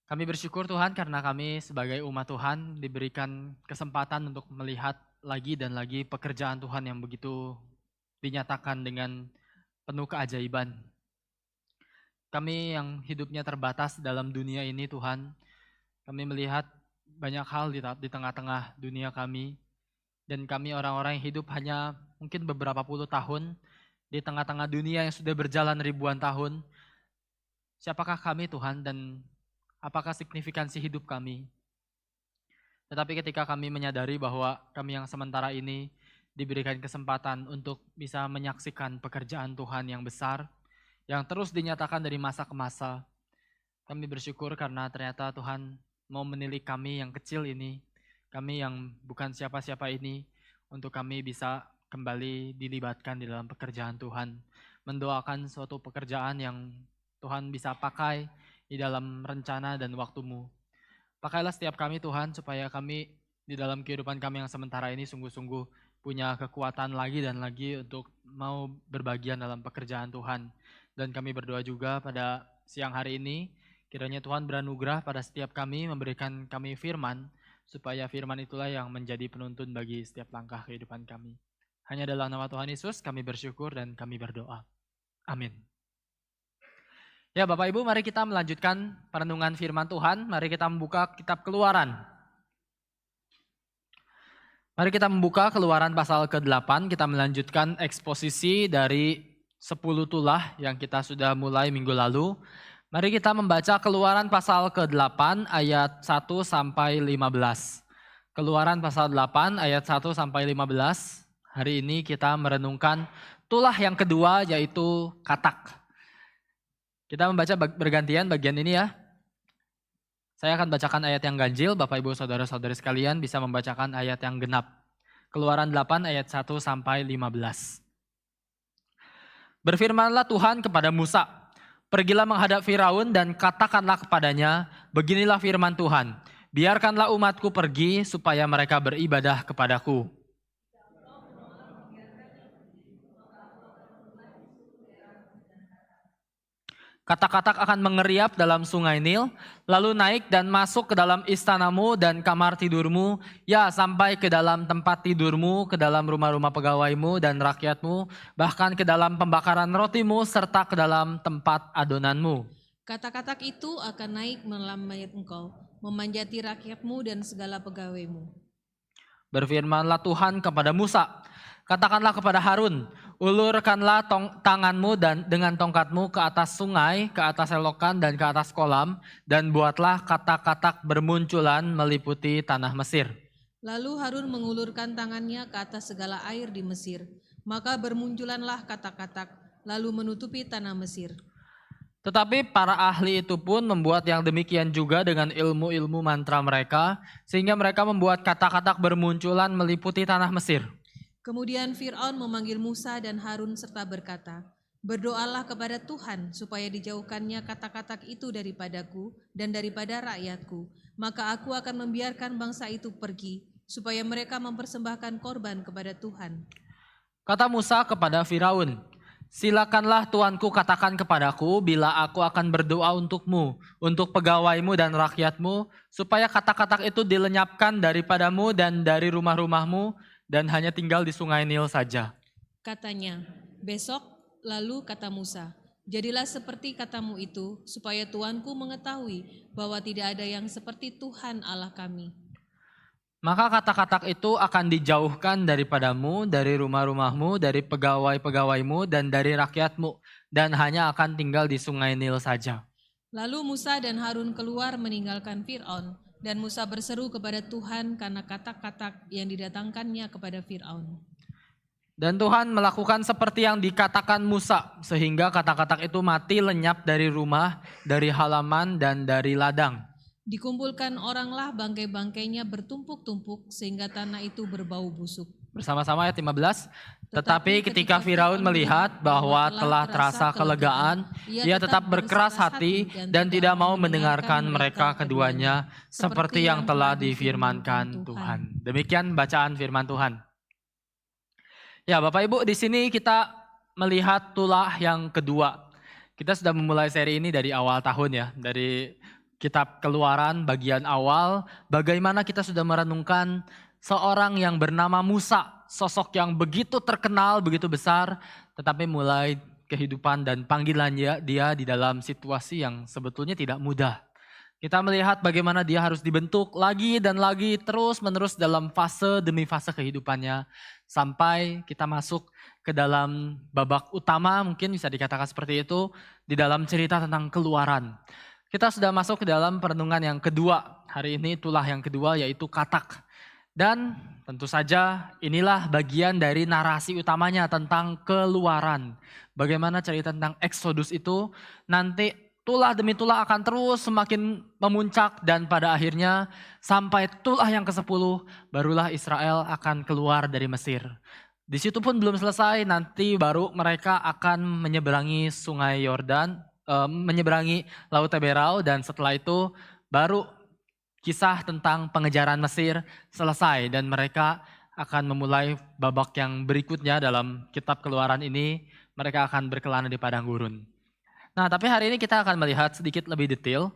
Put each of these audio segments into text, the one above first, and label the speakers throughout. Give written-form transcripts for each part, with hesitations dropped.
Speaker 1: Kami bersyukur Tuhan karena kami sebagai umat Tuhan diberikan kesempatan untuk melihat lagi dan lagi pekerjaan Tuhan yang begitu dinyatakan dengan penuh keajaiban. Kami yang hidupnya terbatas dalam dunia ini Tuhan, kami melihat banyak hal di tengah-tengah dunia kami, dan kami orang-orang yang hidup hanya mungkin beberapa puluh tahun di tengah-tengah dunia yang sudah berjalan ribuan tahun. Siapakah kami Tuhan dan apakah signifikansi hidup kami? Tetapi ketika kami menyadari bahwa kami yang sementara ini diberikan kesempatan untuk bisa menyaksikan pekerjaan Tuhan yang besar, yang terus dinyatakan dari masa ke masa, kami bersyukur karena ternyata Tuhan mau menilik kami yang kecil ini, kami yang bukan siapa-siapa ini, untuk kami bisa kembali dilibatkan di dalam pekerjaan Tuhan. Mendoakan suatu pekerjaan yang Tuhan bisa pakai di dalam rencana dan waktu-Mu. Pakailah setiap kami Tuhan supaya kami di dalam kehidupan kami yang sementara ini sungguh-sungguh punya kekuatan lagi dan lagi untuk mau berbagian dalam pekerjaan Tuhan. Dan kami berdoa juga pada siang hari ini, kiranya Tuhan beranugerah pada setiap kami, memberikan kami firman, supaya firman itulah yang menjadi penuntun bagi setiap langkah kehidupan kami. Hanya dalam nama Tuhan Yesus kami bersyukur dan kami berdoa. Amin. Ya Bapak Ibu, mari kita melanjutkan perenungan firman Tuhan. Mari kita membuka kitab Keluaran. Mari kita membuka Keluaran pasal ke-8. Kita melanjutkan eksposisi dari 10 tulah yang kita sudah mulai minggu lalu. Mari kita membaca Keluaran pasal ke-8 ayat 1 sampai 15. Keluaran pasal 8 ayat 1 sampai 15. Hari ini kita merenungkan tulah yang kedua yaitu katak. Kita membaca bergantian bagian ini ya. Saya akan bacakan ayat yang ganjil, Bapak Ibu Saudara-saudari sekalian bisa membacakan ayat yang genap. Keluaran 8 ayat 1 sampai 15. Berfirmanlah Tuhan kepada Musa, pergilah menghadap Firaun dan katakanlah kepadanya, beginilah firman Tuhan, biarkanlah umatku pergi supaya mereka beribadah kepadaku. Katak-katak akan mengeriap dalam sungai Nil, lalu naik dan masuk ke dalam istanamu dan kamar tidurmu, ya sampai ke dalam tempat tidurmu, ke dalam rumah-rumah pegawaimu dan rakyatmu, bahkan ke dalam pembakaran rotimu, serta ke dalam tempat adonanmu.
Speaker 2: Katak-katak itu akan naik melambai engkau, memanjati rakyatmu dan segala pegawaimu.
Speaker 1: Berfirmanlah Tuhan kepada Musa, katakanlah kepada Harun, ulurkanlah tanganmu dan dengan tongkatmu ke atas sungai, ke atas selokan dan ke atas kolam, dan buatlah katak-katak bermunculan meliputi tanah Mesir.
Speaker 2: Lalu Harun mengulurkan tangannya ke atas segala air di Mesir, maka bermunculanlah katak-katak, lalu menutupi tanah Mesir.
Speaker 1: Tetapi para ahli itu pun membuat yang demikian juga dengan ilmu-ilmu mantra mereka, sehingga mereka membuat katak-katak bermunculan meliputi tanah Mesir.
Speaker 2: Kemudian Fir'aun memanggil Musa dan Harun serta berkata, berdoalah kepada Tuhan supaya dijauhkannya katak-katak itu daripadaku dan daripada rakyatku, maka aku akan membiarkan bangsa itu pergi, supaya mereka mempersembahkan korban kepada Tuhan.
Speaker 1: Kata Musa kepada Firaun, silakanlah tuanku katakan kepadaku bila aku akan berdoa untukmu, untuk pegawaimu dan rakyatmu, supaya katak-katak itu dilenyapkan daripadamu dan dari rumah-rumahmu, dan hanya tinggal di sungai Nil saja.
Speaker 2: Katanya, besok lalu kata Musa, jadilah seperti katamu itu, supaya tuanku mengetahui bahwa tidak ada yang seperti Tuhan Allah kami.
Speaker 1: Maka katak-katak itu akan dijauhkan daripadamu, dari rumah-rumahmu, dari pegawai-pegawaimu, dan dari rakyatmu, dan hanya akan tinggal di sungai Nil saja.
Speaker 2: Lalu Musa dan Harun keluar meninggalkan Fir'aun, dan Musa berseru kepada Tuhan karena katak-katak yang didatangkannya kepada Fir'aun.
Speaker 1: Dan Tuhan melakukan seperti yang dikatakan Musa, sehingga katak-katak itu mati lenyap dari rumah, dari halaman, dan dari ladang.
Speaker 2: Dikumpulkan oranglah bangkai-bangkainya bertumpuk-tumpuk sehingga tanah itu berbau busuk.
Speaker 1: Bersama-sama ayat 15. Tetapi ketika Firaun melihat bahwa telah terasa kelegaan, ia tetap berkeras hati dan tidak mau mendengarkan mereka keduanya seperti yang telah difirmankan Tuhan. Demikian bacaan firman Tuhan. Ya Bapak Ibu, di sini kita melihat tulah yang kedua. Kita sudah memulai seri ini dari awal tahun ya, dari Kitab Keluaran bagian awal, bagaimana kita sudah merenungkan seorang yang bernama Musa, sosok yang begitu terkenal, begitu besar, tetapi mulai kehidupan dan panggilannya dia di dalam situasi yang sebetulnya tidak mudah. Kita melihat bagaimana dia harus dibentuk lagi dan lagi terus menerus dalam fase demi fase kehidupannya. Sampai kita masuk ke dalam babak utama, mungkin bisa dikatakan seperti itu, di dalam cerita tentang Keluaran. Kita sudah masuk ke dalam perenungan yang kedua. Hari ini itulah yang kedua, yaitu katak. Dan tentu saja inilah bagian dari narasi utamanya tentang Keluaran. Bagaimana cerita tentang Exodus itu nanti tulah demi tulah akan terus semakin memuncak dan pada akhirnya sampai tulah yang ke-10 barulah Israel akan keluar dari Mesir. Di situ pun belum selesai, nanti baru mereka akan menyeberangi sungai Yordan, menyeberangi Laut Teberau, dan setelah itu baru kisah tentang pengejaran Mesir selesai dan mereka akan memulai babak yang berikutnya dalam kitab Keluaran ini, mereka akan berkelana di padang gurun. Nah, tapi hari ini kita akan melihat sedikit lebih detail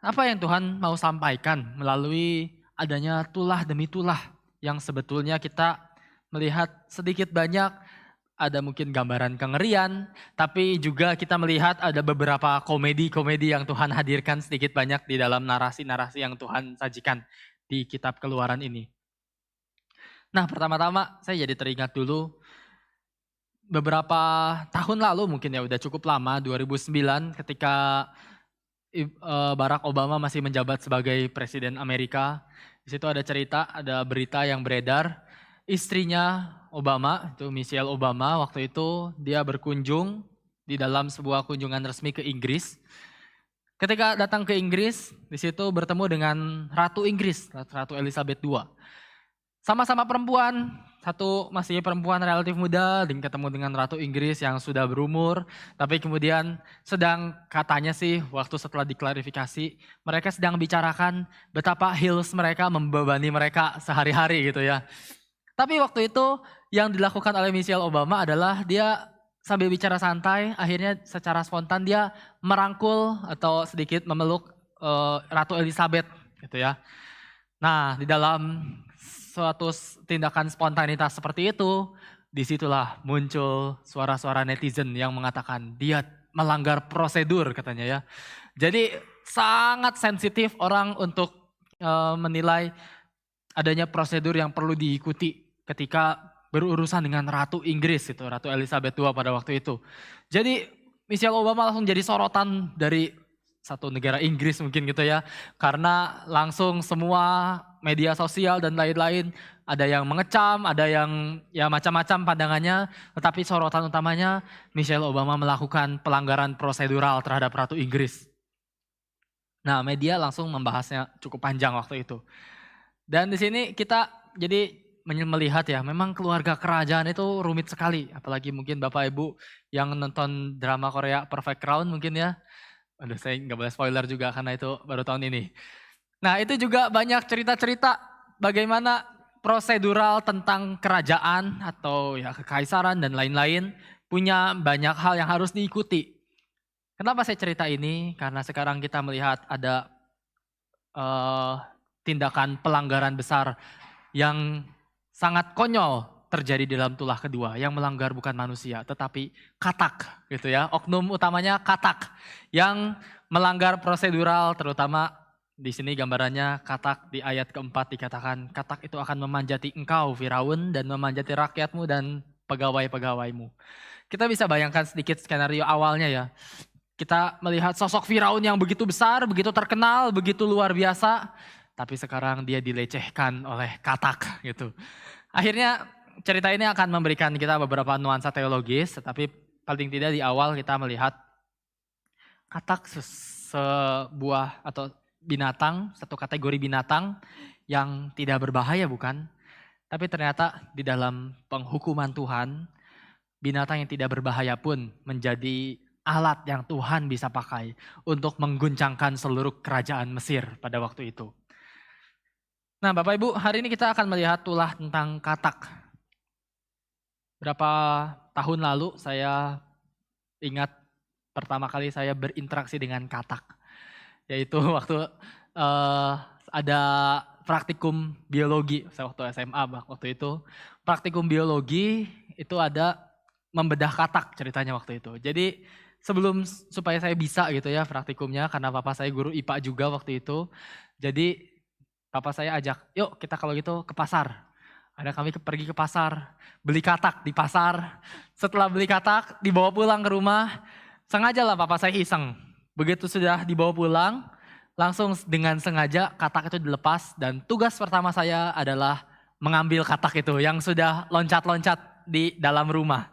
Speaker 1: apa yang Tuhan mau sampaikan melalui adanya tulah demi tulah yang sebetulnya kita melihat sedikit banyak ada mungkin gambaran kengerian, tapi juga kita melihat ada beberapa komedi-komedi yang Tuhan hadirkan sedikit banyak di dalam narasi-narasi yang Tuhan sajikan di kitab Keluaran ini. Nah, pertama-tama saya jadi teringat dulu beberapa tahun lalu, mungkin ya udah cukup lama, 2009 ketika Barack Obama masih menjabat sebagai Presiden Amerika. Di situ ada cerita, ada berita yang beredar, istrinya Obama, itu Michelle Obama, waktu itu dia berkunjung di dalam sebuah kunjungan resmi ke Inggris. Ketika datang ke Inggris, di situ bertemu dengan Ratu Inggris, Ratu Elizabeth II. Sama-sama perempuan, satu masih perempuan relatif muda, dan ketemu dengan Ratu Inggris yang sudah berumur, tapi kemudian sedang katanya sih waktu setelah diklarifikasi, mereka sedang bicarakan betapa heels mereka membebani mereka sehari-hari gitu ya. Tapi waktu itu yang dilakukan oleh Michelle Obama adalah dia sambil bicara santai, akhirnya secara spontan dia merangkul atau sedikit memeluk Ratu Elizabeth gitu ya. Nah, di dalam suatu tindakan spontanitas seperti itu, disitulah muncul suara-suara netizen yang mengatakan dia melanggar prosedur katanya ya. Jadi sangat sensitif orang untuk menilai adanya prosedur yang perlu diikuti ketika berurusan dengan Ratu Inggris itu, Ratu Elizabeth II pada waktu itu. Jadi Michelle Obama langsung jadi sorotan dari satu negara Inggris mungkin gitu ya. Karena langsung semua media sosial dan lain-lain ada yang mengecam, ada yang ya macam-macam pandangannya. Tetapi sorotan utamanya Michelle Obama melakukan pelanggaran prosedural terhadap Ratu Inggris. Nah, media langsung membahasnya cukup panjang waktu itu. Dan di sini kita jadi melihat ya, memang keluarga kerajaan itu rumit sekali. Apalagi mungkin Bapak Ibu yang nonton drama Korea Perfect Crown mungkin ya. Aduh, saya nggak boleh spoiler juga karena itu baru tahun ini. Nah, itu juga banyak cerita-cerita bagaimana prosedural tentang kerajaan atau ya kekaisaran dan lain-lain punya banyak hal yang harus diikuti. Kenapa saya cerita ini? Karena sekarang kita melihat ada tindakan pelanggaran besar yang sangat konyol terjadi di dalam tulah kedua. Yang melanggar bukan manusia tetapi katak gitu ya. Oknum utamanya katak yang melanggar prosedural, terutama di sini gambarannya katak di ayat keempat dikatakan katak itu akan memanjati engkau Firaun dan memanjati rakyatmu dan pegawai-pegawaimu. Kita bisa bayangkan sedikit skenario awalnya ya. Kita melihat sosok Firaun yang begitu besar, begitu terkenal, begitu luar biasa. Tapi sekarang dia dilecehkan oleh katak gitu. Akhirnya cerita ini akan memberikan kita beberapa nuansa teologis, tetapi paling tidak di awal kita melihat katak sebuah atau binatang, satu kategori binatang yang tidak berbahaya bukan? Tapi ternyata di dalam penghukuman Tuhan, binatang yang tidak berbahaya pun menjadi alat yang Tuhan bisa pakai untuk mengguncangkan seluruh kerajaan Mesir pada waktu itu. Nah Bapak Ibu, hari ini kita akan melihat tulah tentang katak. Berapa tahun lalu saya ingat pertama kali saya berinteraksi dengan katak. yaitu waktu ada praktikum biologi, saya waktu SMA waktu itu. Praktikum biologi itu ada membedah katak ceritanya waktu itu. Jadi sebelum supaya saya bisa gitu ya praktikumnya, karena papa saya guru IPA juga waktu itu. Jadi papa saya ajak, yuk kita kalau gitu ke pasar. Ada kami pergi ke pasar, beli katak di pasar. Setelah beli katak, dibawa pulang ke rumah. Sengaja lah papa saya iseng. Begitu sudah dibawa pulang, langsung dengan sengaja katak itu dilepas. Dan tugas pertama saya adalah mengambil katak itu yang sudah loncat-loncat di dalam rumah.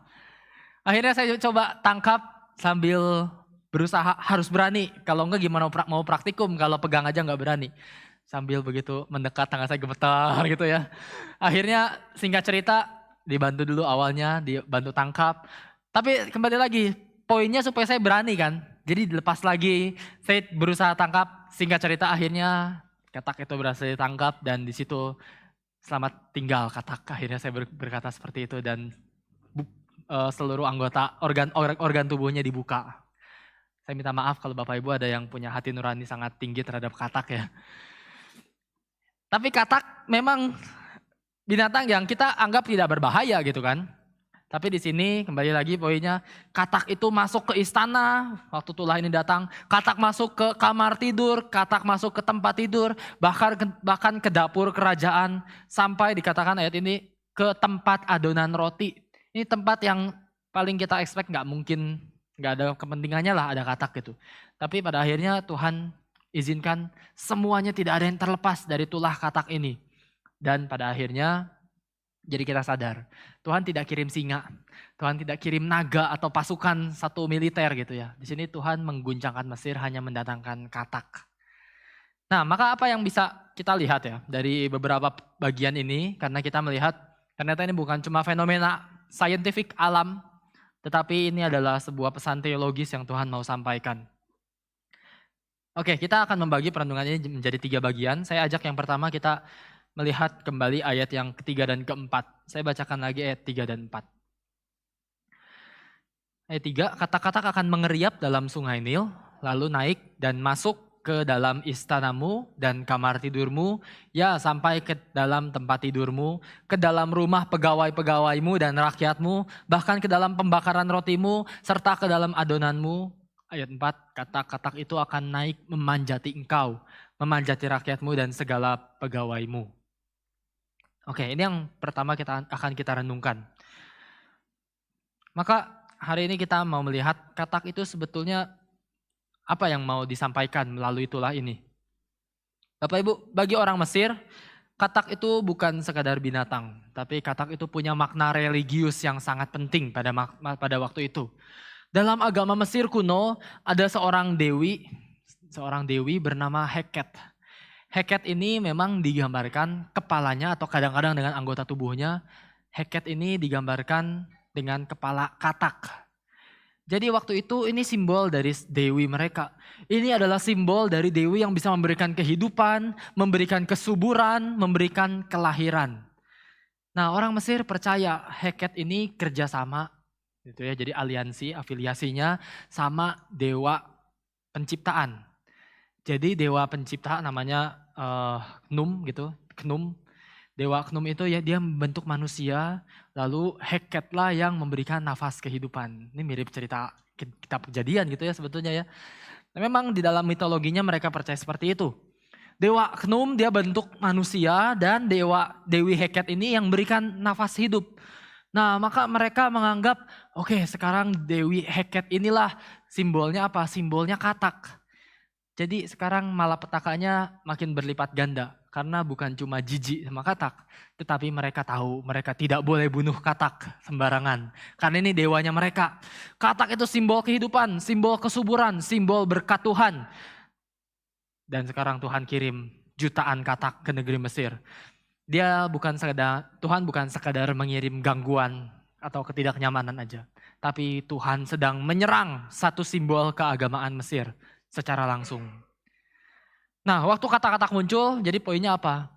Speaker 1: Akhirnya saya coba tangkap sambil berusaha harus berani. Kalau enggak gimana mau praktikum kalau pegang aja enggak berani. Sambil begitu mendekat tangan saya gemetar gitu ya. Akhirnya singkat cerita dibantu dulu awalnya, dibantu tangkap. Tapi kembali lagi poinnya supaya saya berani kan. Jadi dilepas lagi, saya berusaha tangkap. Singkat cerita akhirnya katak itu berhasil ditangkap dan di situ selamat tinggal katak. Akhirnya saya berkata seperti itu dan seluruh anggota organ tubuhnya dibuka. Saya minta maaf kalau Bapak Ibu ada yang punya hati nurani sangat tinggi terhadap katak ya. Tapi katak memang binatang yang kita anggap tidak berbahaya gitu kan. Tapi di sini kembali lagi poinnya, katak itu masuk ke istana waktu tulah ini datang, katak masuk ke kamar tidur, katak masuk ke tempat tidur, bahkan ke dapur kerajaan, sampai dikatakan ayat ini ke tempat adonan roti. Ini tempat yang paling kita expect nggak mungkin, nggak ada kepentingannya lah ada katak gitu. Tapi pada akhirnya Tuhan izinkan semuanya tidak ada yang terlepas dari tulah katak ini. Dan pada akhirnya jadi kita sadar, Tuhan tidak kirim singa, Tuhan tidak kirim naga atau pasukan satu militer gitu ya. Di sini Tuhan mengguncangkan Mesir hanya mendatangkan katak. Nah, maka apa yang bisa kita lihat ya dari beberapa bagian ini, karena kita melihat ternyata ini bukan cuma fenomena saintifik alam, tetapi ini adalah sebuah pesan teologis yang Tuhan mau sampaikan. Oke, kita akan membagi perenungan ini menjadi 3 bagian. Saya ajak yang pertama kita melihat kembali ayat yang ketiga dan keempat. Saya bacakan lagi ayat 3 dan 4. Ayat 3, katak-katak akan mengeriap dalam sungai Nil, lalu naik dan masuk ke dalam istanamu dan kamar tidurmu, ya sampai ke dalam tempat tidurmu, ke dalam rumah pegawai-pegawaimu dan rakyatmu, bahkan ke dalam pembakaran rotimu, serta ke dalam adonanmu. Ayat 4, katak-katak itu akan naik memanjati engkau, memanjati rakyatmu dan segala pegawaimu. Oke, ini yang pertama akan kita renungkan. Maka hari ini kita mau melihat katak itu sebetulnya apa yang mau disampaikan melalui tulah ini. Bapak Ibu, bagi orang Mesir, katak itu bukan sekadar binatang, tapi katak itu punya makna religius yang sangat penting pada waktu itu. Dalam agama Mesir kuno ada seorang dewi bernama Heket. Heket ini memang digambarkan kepalanya atau kadang-kadang dengan anggota tubuhnya. Heket ini digambarkan dengan kepala katak. Jadi waktu itu ini simbol dari dewi mereka. Ini adalah simbol dari dewi yang bisa memberikan kehidupan, memberikan kesuburan, memberikan kelahiran. Nah, orang Mesir percaya Heket ini kerjasama gitu ya. Jadi aliansi, afiliasinya sama dewa penciptaan. Jadi dewa pencipta namanya Knum gitu, Knum. Dewa Knum itu ya dia membentuk manusia, lalu Heket lah yang memberikan nafas kehidupan. Ini mirip cerita kitab Kejadian gitu ya sebetulnya ya. Nah, memang di dalam mitologinya mereka percaya seperti itu. Dewa Knum dia bentuk manusia dan Dewi Heket ini yang memberikan nafas hidup. Nah, maka mereka menganggap oke, sekarang Dewi Heket inilah simbolnya apa? Simbolnya katak. Jadi sekarang malapetakannya makin berlipat ganda. Karena bukan cuma jijik sama katak. Tetapi mereka tahu mereka tidak boleh bunuh katak sembarangan. Karena ini dewanya mereka. Katak itu simbol kehidupan, simbol kesuburan, simbol berkat Tuhan. Dan sekarang Tuhan kirim jutaan katak ke negeri Mesir. Tuhan bukan sekadar mengirim gangguan atau ketidaknyamanan aja. Tapi Tuhan sedang menyerang satu simbol keagamaan Mesir secara langsung. Nah, waktu kata-kata muncul, jadi poinnya apa?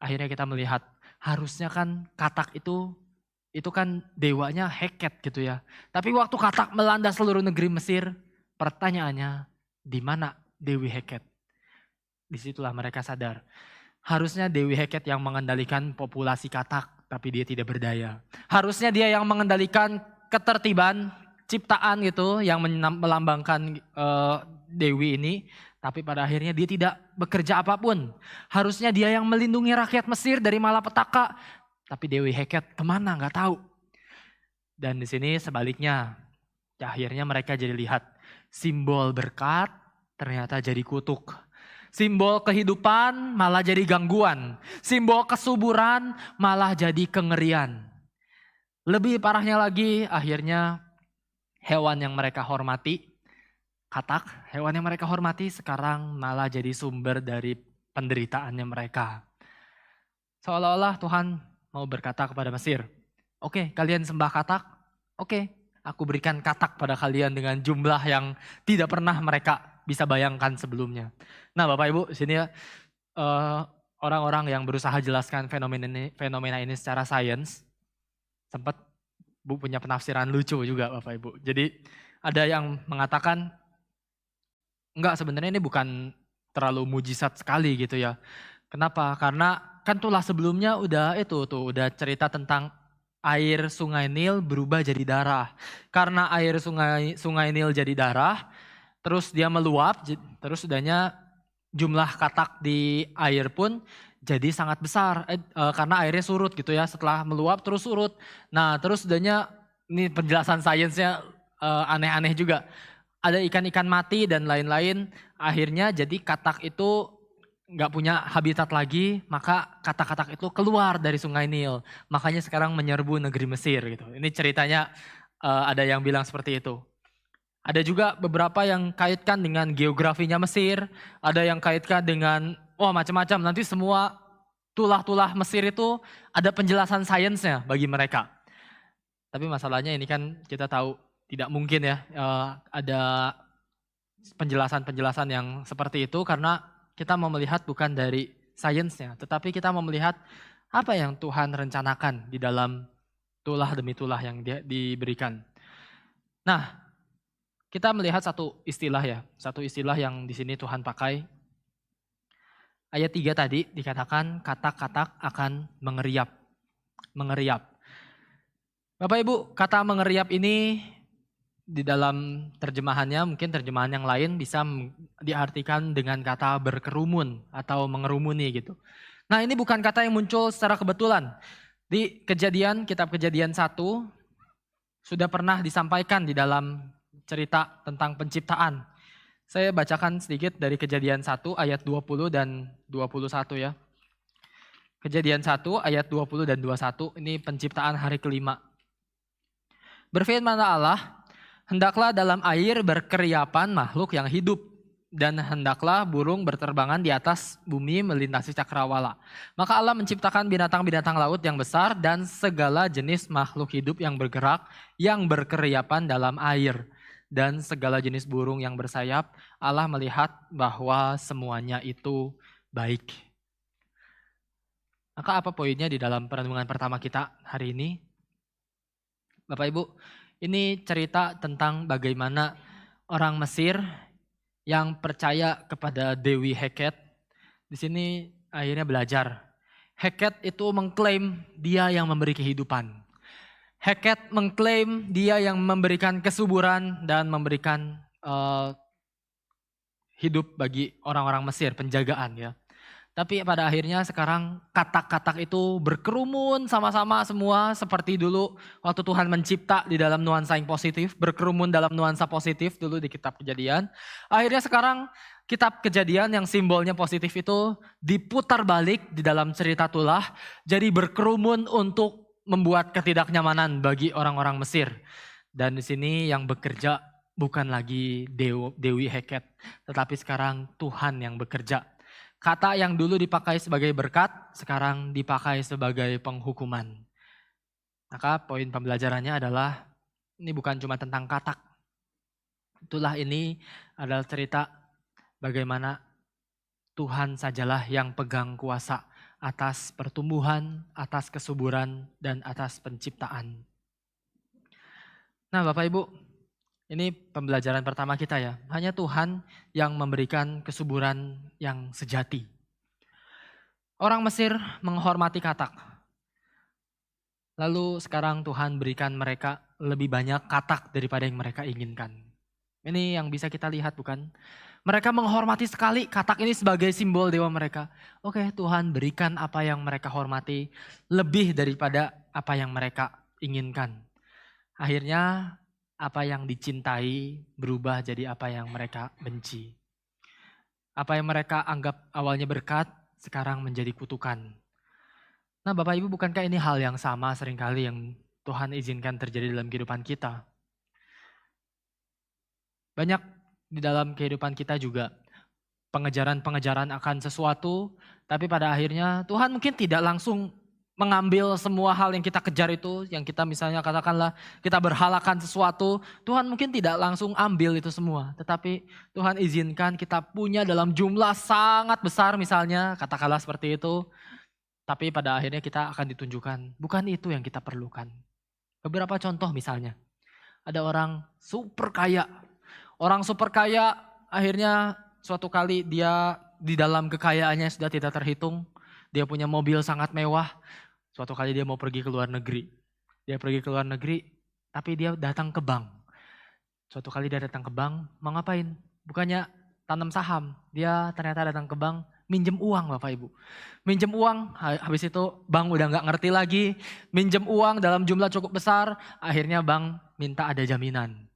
Speaker 1: Akhirnya kita melihat, harusnya kan katak itu kan dewanya Heket gitu ya. Tapi waktu katak melanda seluruh negeri Mesir, pertanyaannya, di mana Dewi Heket? Disitulah mereka sadar. Harusnya Dewi Heket yang mengendalikan populasi katak, tapi dia tidak berdaya. Harusnya dia yang mengendalikan ketertiban, ciptaan gitu, yang melambangkan Dewi ini. Tapi pada akhirnya dia tidak bekerja apapun. Harusnya dia yang melindungi rakyat Mesir dari malapetaka. Tapi Dewi Heket kemana nggak tahu. Dan di sini sebaliknya, akhirnya mereka jadi lihat simbol berkat ternyata jadi kutuk. Simbol kehidupan malah jadi gangguan. Simbol kesuburan malah jadi kengerian. Lebih parahnya lagi akhirnya hewan yang mereka hormati, katak, hewan yang mereka hormati sekarang malah jadi sumber dari penderitaannya mereka. Seolah-olah Tuhan mau berkata kepada Mesir, oke, kalian sembah katak, oke, aku berikan katak pada kalian dengan jumlah yang tidak pernah mereka bisa bayangkan sebelumnya. Nah Bapak Ibu, sini ya orang-orang yang berusaha jelaskan fenomena ini secara sains, sempat punya penafsiran lucu juga Bapak Ibu. Jadi ada yang mengatakan, enggak sebenarnya ini bukan terlalu mujizat sekali gitu ya. Kenapa? Karena kan tulah sebelumnya udah udah cerita tentang air sungai Nil berubah jadi darah. Karena air sungai Nil jadi darah, terus dia meluap, terus udahnya jumlah katak di air pun jadi sangat besar. Karena airnya surut gitu ya, setelah meluap terus surut. Nah terus udahnya, ini penjelasan sainsnya aneh-aneh juga. Ada ikan-ikan mati dan lain-lain, akhirnya jadi katak itu nggak punya habitat lagi, maka katak-katak itu keluar dari sungai Nil. Makanya sekarang menyerbu negeri Mesir gitu. Ini ceritanya ada yang bilang seperti itu. Ada juga beberapa yang kaitkan dengan geografinya Mesir, ada yang kaitkan dengan macam-macam. Nanti semua tulah-tulah Mesir itu ada penjelasan sainsnya bagi mereka. Tapi masalahnya ini kan kita tahu tidak mungkin ya ada penjelasan-penjelasan yang seperti itu karena kita mau melihat bukan dari sainsnya, tetapi kita mau melihat apa yang Tuhan rencanakan di dalam tulah demi tulah yang dia diberikan. Nah, kita melihat satu istilah yang di sini Tuhan pakai. Ayat 3 tadi dikatakan katak-katak akan mengeriap. Mengeriap. Bapak Ibu, kata mengeriap ini di dalam terjemahannya, mungkin terjemahan yang lain bisa diartikan dengan kata berkerumun atau mengerumuni gitu. Nah ini bukan kata yang muncul secara kebetulan. Di kitab Kejadian 1 sudah pernah disampaikan di dalam cerita tentang penciptaan. Saya bacakan sedikit dari Kejadian 1 ayat 20 dan 21 ya. Kejadian 1 ayat 20 dan 21 ini penciptaan hari kelima. Berfirmanlah Allah, hendaklah dalam air berkeriapan makhluk yang hidup, dan hendaklah burung berterbangan di atas bumi melintasi cakrawala. Maka Allah menciptakan binatang-binatang laut yang besar dan segala jenis makhluk hidup yang bergerak, yang berkeriapan dalam air. Dan segala jenis burung yang bersayap, Allah melihat bahwa semuanya itu baik. Maka apa poinnya di dalam perenungan pertama kita hari ini? Bapak Ibu, ini cerita tentang bagaimana orang Mesir yang percaya kepada Dewi Heket, di sini akhirnya belajar. Heket itu mengklaim dia yang memberi kehidupan. Heket mengklaim dia yang memberikan kesuburan dan memberikan hidup bagi orang-orang Mesir, penjagaan ya. Tapi pada akhirnya sekarang katak-katak itu berkerumun sama-sama semua seperti dulu waktu Tuhan mencipta di dalam nuansa yang positif, berkerumun dalam nuansa positif dulu di kitab Kejadian. Akhirnya sekarang kitab Kejadian yang simbolnya positif itu diputar balik di dalam cerita tulah, jadi berkerumun untuk membuat ketidaknyamanan bagi orang-orang Mesir. Dan di sini yang bekerja bukan lagi Dewi Heket, tetapi sekarang Tuhan yang bekerja. Kata yang dulu dipakai sebagai berkat, sekarang dipakai sebagai penghukuman. Maka poin pembelajarannya adalah, ini bukan cuma tentang katak. Itulah ini adalah cerita bagaimana Tuhan sajalah yang pegang kuasa atas pertumbuhan, atas kesuburan, dan atas penciptaan. Nah Bapak Ibu, Ini pembelajaran pertama kita ya. Hanya Tuhan yang memberikan kesuburan yang sejati. Orang Mesir menghormati katak. Lalu sekarang Tuhan berikan mereka lebih banyak katak daripada yang mereka inginkan. Ini yang bisa kita lihat bukan? Mereka menghormati sekali katak ini sebagai simbol dewa mereka. Oke, Tuhan berikan apa yang mereka hormati lebih daripada apa yang mereka inginkan. Akhirnya apa yang dicintai berubah jadi apa yang mereka benci. Apa yang mereka anggap awalnya berkat sekarang menjadi kutukan. Nah Bapak Ibu, bukankah ini hal yang sama seringkali yang Tuhan izinkan terjadi dalam kehidupan kita? Banyak di dalam kehidupan kita juga pengejaran-pengejaran akan sesuatu, tapi pada akhirnya Tuhan mungkin tidak langsung mengambil semua hal yang kita kejar itu, yang kita misalnya katakanlah kita berhalakan sesuatu, Tuhan mungkin tidak langsung ambil itu semua. Tetapi Tuhan izinkan kita punya dalam jumlah sangat besar misalnya, katakanlah seperti itu. Tapi pada akhirnya kita akan ditunjukkan, bukan itu yang kita perlukan. Beberapa contoh misalnya, ada orang super kaya. Orang super kaya akhirnya suatu kali dia di dalam kekayaannya sudah tidak terhitung. Dia punya mobil sangat mewah. Suatu kali dia mau pergi ke luar negeri. Dia pergi ke luar negeri tapi dia datang ke bank. Suatu kali dia datang ke bank, mau ngapain? Bukannya tanam saham. Dia ternyata datang ke bank minjem uang Bapak Ibu. Minjem uang, habis itu bank udah gak ngerti lagi. Minjem uang dalam jumlah cukup besar, akhirnya bank minta ada jaminan.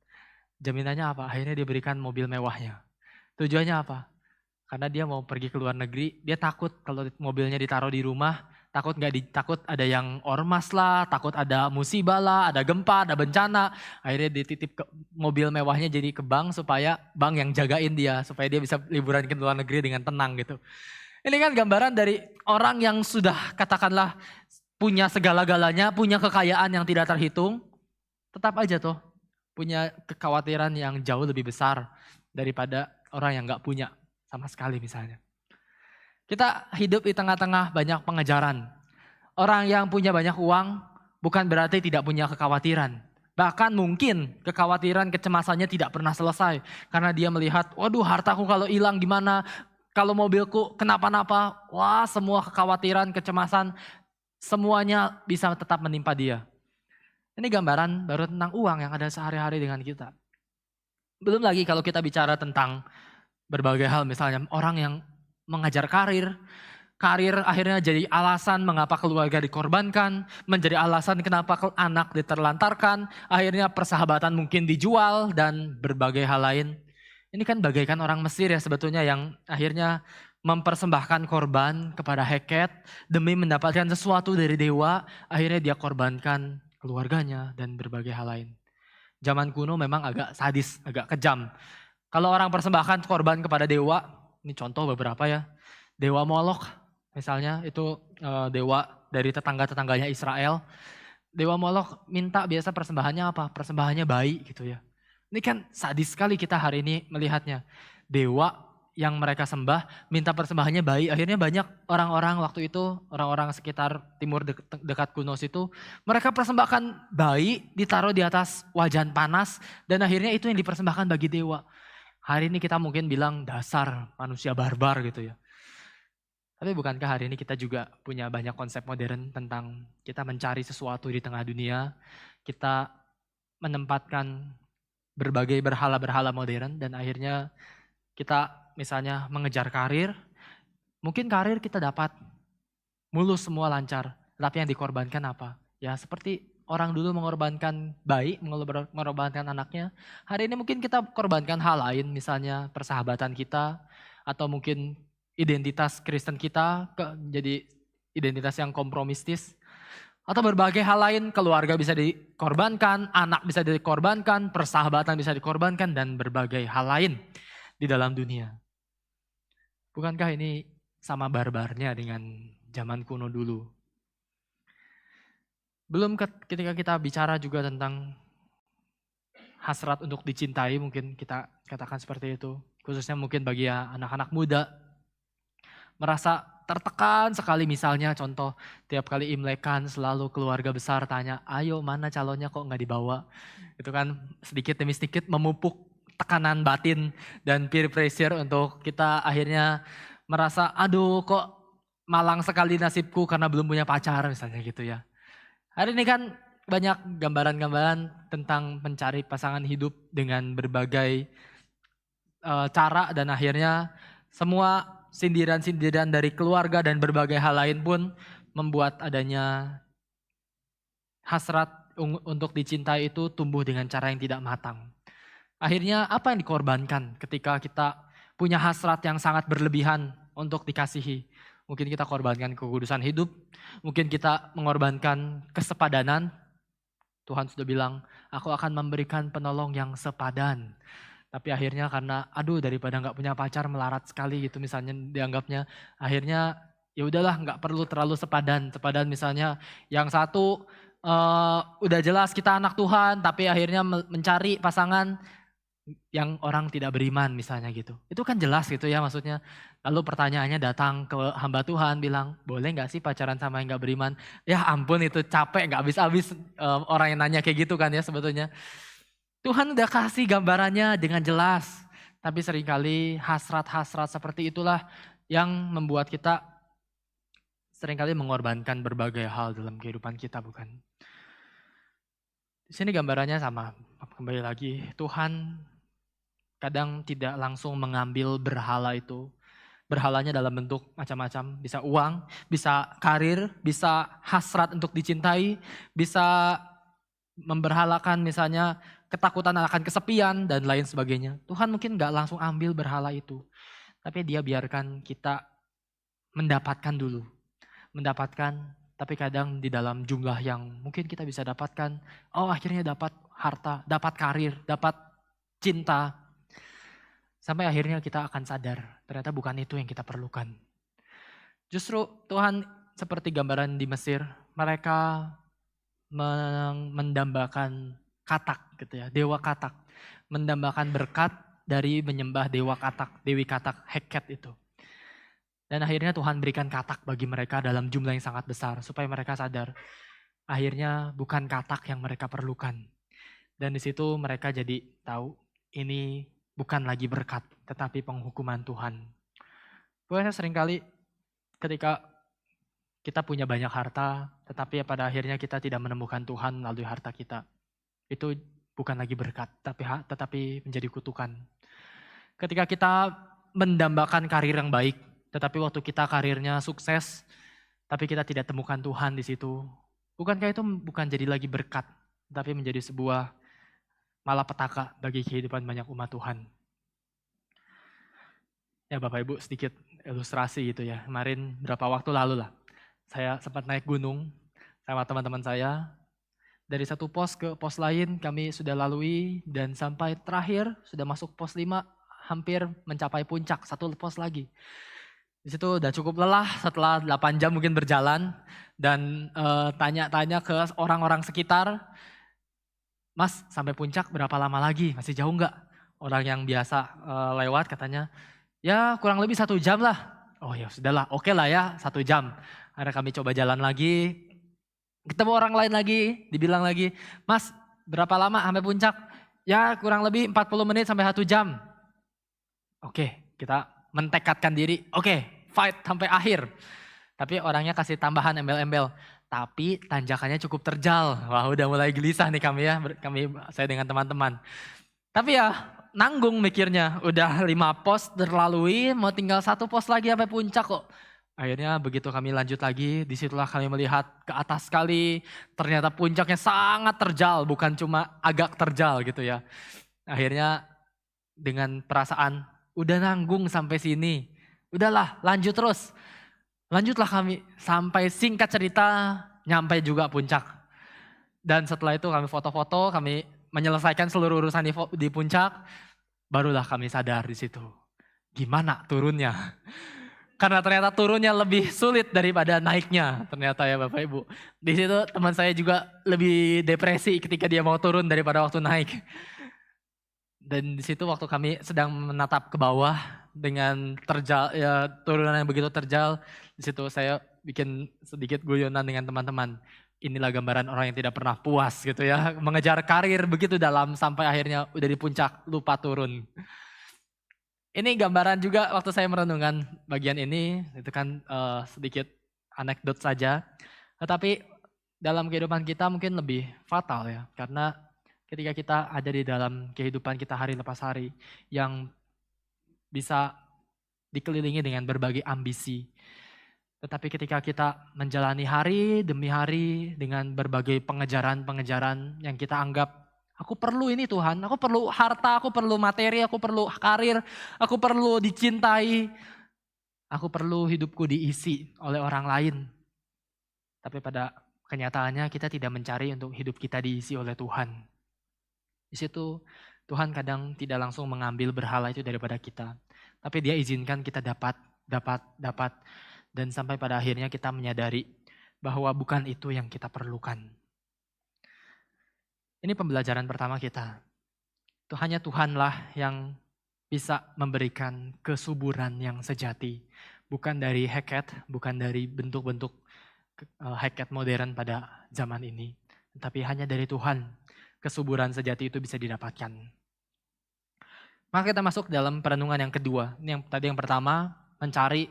Speaker 1: Jaminannya apa? Akhirnya dia berikan mobil mewahnya. Tujuannya apa? Karena dia mau pergi ke luar negeri, dia takut kalau mobilnya ditaruh di rumah, takut ada yang ormas lah, takut ada musibah lah, ada gempa, ada bencana. Akhirnya dititip ke mobil mewahnya jadi ke bank supaya bank yang jagain dia, supaya dia bisa liburan ke luar negeri dengan tenang gitu. Ini kan gambaran dari orang yang sudah katakanlah punya segala-galanya, punya kekayaan yang tidak terhitung, tetap aja tuh punya kekhawatiran yang jauh lebih besar daripada orang yang gak punya sama sekali misalnya. Kita hidup di tengah-tengah banyak pengejaran. Orang yang punya banyak uang bukan berarti tidak punya kekhawatiran. Bahkan mungkin kekhawatiran kecemasannya tidak pernah selesai. Karena dia melihat, waduh hartaku kalau hilang gimana, kalau mobilku kenapa-napa, wah semua kekhawatiran, kecemasan, semuanya bisa tetap menimpa dia. Ini gambaran baru tentang uang yang ada sehari-hari dengan kita. Belum lagi kalau kita bicara tentang berbagai hal, misalnya orang yang mengajar karir akhirnya jadi alasan mengapa keluarga dikorbankan, menjadi alasan kenapa anak diterlantarkan, akhirnya persahabatan mungkin dijual dan berbagai hal lain. Ini kan bagaikan orang Mesir ya sebetulnya yang akhirnya mempersembahkan korban kepada Heket demi mendapatkan sesuatu dari dewa, akhirnya dia korbankan keluarganya dan berbagai hal lain. Zaman kuno memang agak sadis, agak kejam. Kalau orang persembahkan korban kepada dewa, ini contoh beberapa ya. Dewa Molok misalnya itu dewa dari tetangga-tetangganya Israel. Dewa Molok minta biasa persembahannya apa? Persembahannya bayi gitu ya. Ini kan sadis sekali kita hari ini melihatnya. Dewa yang mereka sembah minta persembahannya bayi. Akhirnya banyak orang-orang waktu itu, orang-orang sekitar timur dekat Kunos itu, mereka persembahkan bayi ditaruh di atas wajan panas dan akhirnya itu yang dipersembahkan bagi dewa. Hari ini kita mungkin bilang dasar manusia barbar gitu ya. Tapi bukankah hari ini kita juga punya banyak konsep modern tentang kita mencari sesuatu di tengah dunia, kita menempatkan berbagai berhala-berhala modern dan akhirnya kita misalnya mengejar karir, mungkin karir kita dapat mulus semua lancar, tapi yang dikorbankan apa? Ya seperti orang dulu mengorbankan bayi, mengorbankan anaknya, hari ini mungkin kita korbankan hal lain, misalnya persahabatan kita, atau mungkin identitas Kristen kita jadi identitas yang kompromistis, atau berbagai hal lain, keluarga bisa dikorbankan, anak bisa dikorbankan, persahabatan bisa dikorbankan, dan berbagai hal lain di dalam dunia. Bukankah ini sama barbarnya dengan zaman kuno dulu? Belum ketika kita bicara juga tentang hasrat untuk dicintai, mungkin kita katakan seperti itu. Khususnya mungkin bagi anak-anak muda, merasa tertekan sekali, misalnya contoh tiap kali Imlekan selalu keluarga besar tanya, ayo mana calonnya kok nggak dibawa. Itu kan sedikit demi sedikit memupuk tekanan batin dan peer pressure untuk kita akhirnya merasa aduh kok malang sekali nasibku karena belum punya pacar misalnya gitu ya. Hari ini kan banyak gambaran-gambaran tentang mencari pasangan hidup dengan berbagai cara, dan akhirnya semua sindiran-sindiran dari keluarga dan berbagai hal lain pun membuat adanya hasrat untuk dicintai itu tumbuh dengan cara yang tidak matang. Akhirnya apa yang dikorbankan ketika kita punya hasrat yang sangat berlebihan untuk dikasihi? Mungkin kita korbankan kekudusan hidup, mungkin kita mengorbankan kesepadanan. Tuhan sudah bilang, aku akan memberikan penolong yang sepadan. Tapi akhirnya karena aduh daripada nggak punya pacar melarat sekali gitu misalnya dianggapnya, akhirnya ya udahlah nggak perlu terlalu sepadan. Sepadan misalnya yang satu udah jelas kita anak Tuhan tapi akhirnya mencari pasangan yang orang tidak beriman misalnya gitu. Itu kan jelas gitu ya maksudnya. Lalu pertanyaannya datang ke hamba Tuhan bilang, boleh gak sih pacaran sama yang gak beriman? Ya ampun itu capek gak habis-habis orang yang nanya kayak gitu kan ya sebetulnya. Tuhan udah kasih gambarannya dengan jelas. Tapi seringkali hasrat-hasrat seperti itulah yang membuat kita seringkali mengorbankan berbagai hal dalam kehidupan kita, bukan? Di sini gambarannya sama. Kembali lagi, Tuhan kadang tidak langsung mengambil berhala itu. Berhalanya dalam bentuk macam-macam. Bisa uang, bisa karir, bisa hasrat untuk dicintai, bisa memberhalakan misalnya ketakutan akan kesepian dan lain sebagainya. Tuhan mungkin gak langsung ambil berhala itu. Tapi dia biarkan kita mendapatkan dulu. Mendapatkan, tapi kadang di dalam jumlah yang mungkin kita bisa dapatkan. Oh akhirnya dapat harta, dapat karir, dapat cinta. Sampai akhirnya kita akan sadar, ternyata bukan itu yang kita perlukan. Justru Tuhan seperti gambaran di Mesir, mereka mendambakan katak gitu ya, dewa katak. Mendambakan berkat dari menyembah dewa katak, dewi katak, Heket itu. Dan akhirnya Tuhan berikan katak bagi mereka dalam jumlah yang sangat besar, supaya mereka sadar, akhirnya bukan katak yang mereka perlukan. Dan di situ mereka jadi tahu, ini bukan lagi berkat, tetapi penghukuman Tuhan. Pokoknya seringkali ketika kita punya banyak harta, tetapi pada akhirnya kita tidak menemukan Tuhan melalui harta kita. Itu bukan lagi berkat, tetapi menjadi kutukan. Ketika kita mendambakan karir yang baik, tetapi waktu kita karirnya sukses, tapi kita tidak temukan Tuhan di situ. Bukankah itu bukan jadi lagi berkat, tapi menjadi sebuah malapetaka bagi kehidupan banyak umat Tuhan. Ya Bapak Ibu sedikit ilustrasi gitu ya. Kemarin berapa waktu lalu lah, saya sempat naik gunung sama teman-teman saya. Dari satu pos ke pos lain kami sudah lalui dan sampai terakhir sudah masuk pos 5, hampir mencapai puncak, satu pos lagi. Di situ udah cukup lelah setelah 8 jam mungkin berjalan dan tanya-tanya ke orang-orang sekitar, Mas sampai puncak berapa lama lagi? Masih jauh nggak? Orang yang biasa lewat katanya, ya kurang lebih 1 jam lah. Oh ya sudahlah, oke lah ya 1 jam. Akhirnya kami coba jalan lagi, ketemu orang lain lagi, dibilang lagi, Mas berapa lama sampai puncak? Ya kurang lebih 40 menit sampai 1 jam. Oke, kita mentekadkan diri, oke fight sampai akhir. Tapi orangnya kasih tambahan embel-embel. Tapi tanjakannya cukup terjal. Wah udah mulai gelisah nih kami ya, saya dengan teman-teman. Tapi ya nanggung mikirnya, udah 5 pos terlalui, mau tinggal 1 pos lagi sampai puncak kok. Akhirnya begitu kami lanjut lagi, disitulah kami melihat ke atas sekali, ternyata puncaknya sangat terjal, bukan cuma agak terjal gitu ya. Akhirnya dengan perasaan, udah nanggung sampai sini, udahlah lanjut terus. Lanjutlah kami sampai singkat cerita nyampe juga puncak. Dan setelah itu kami foto-foto, kami menyelesaikan seluruh urusan di puncak. Barulah kami sadar di situ. Gimana turunnya? Karena ternyata turunnya lebih sulit daripada naiknya. Ternyata ya Bapak Ibu. Di situ teman saya juga lebih depresi ketika dia mau turun daripada waktu naik. Dan di situ waktu kami sedang menatap ke bawah dengan turunan yang begitu terjal, di situ saya bikin sedikit guyonan dengan teman-teman. Inilah gambaran orang yang tidak pernah puas gitu ya, mengejar karir begitu dalam sampai akhirnya udah di puncak lupa turun. Ini gambaran juga waktu saya merenungkan bagian ini, itu kan sedikit anekdot saja. Tetapi dalam kehidupan kita mungkin lebih fatal ya, karena ketika kita ada di dalam kehidupan kita hari lepas hari yang bisa dikelilingi dengan berbagai ambisi. Tetapi ketika kita menjalani hari demi hari dengan berbagai pengejaran-pengejaran yang kita anggap, aku perlu ini Tuhan, aku perlu harta, aku perlu materi, aku perlu karir, aku perlu dicintai, aku perlu hidupku diisi oleh orang lain. Tapi pada kenyataannya kita tidak mencari untuk hidup kita diisi oleh Tuhan. Di situ Tuhan kadang tidak langsung mengambil berhala itu daripada kita. Tapi Dia izinkan kita dapat. Dan sampai pada akhirnya kita menyadari bahwa bukan itu yang kita perlukan. Ini pembelajaran pertama kita. Itu hanya Tuhanlah yang bisa memberikan kesuburan yang sejati. Bukan dari heket, bukan dari bentuk-bentuk heket modern pada zaman ini. Tapi hanya dari Tuhan kesuburan sejati itu bisa didapatkan. Maka kita masuk dalam perenungan yang kedua. Yang pertama mencari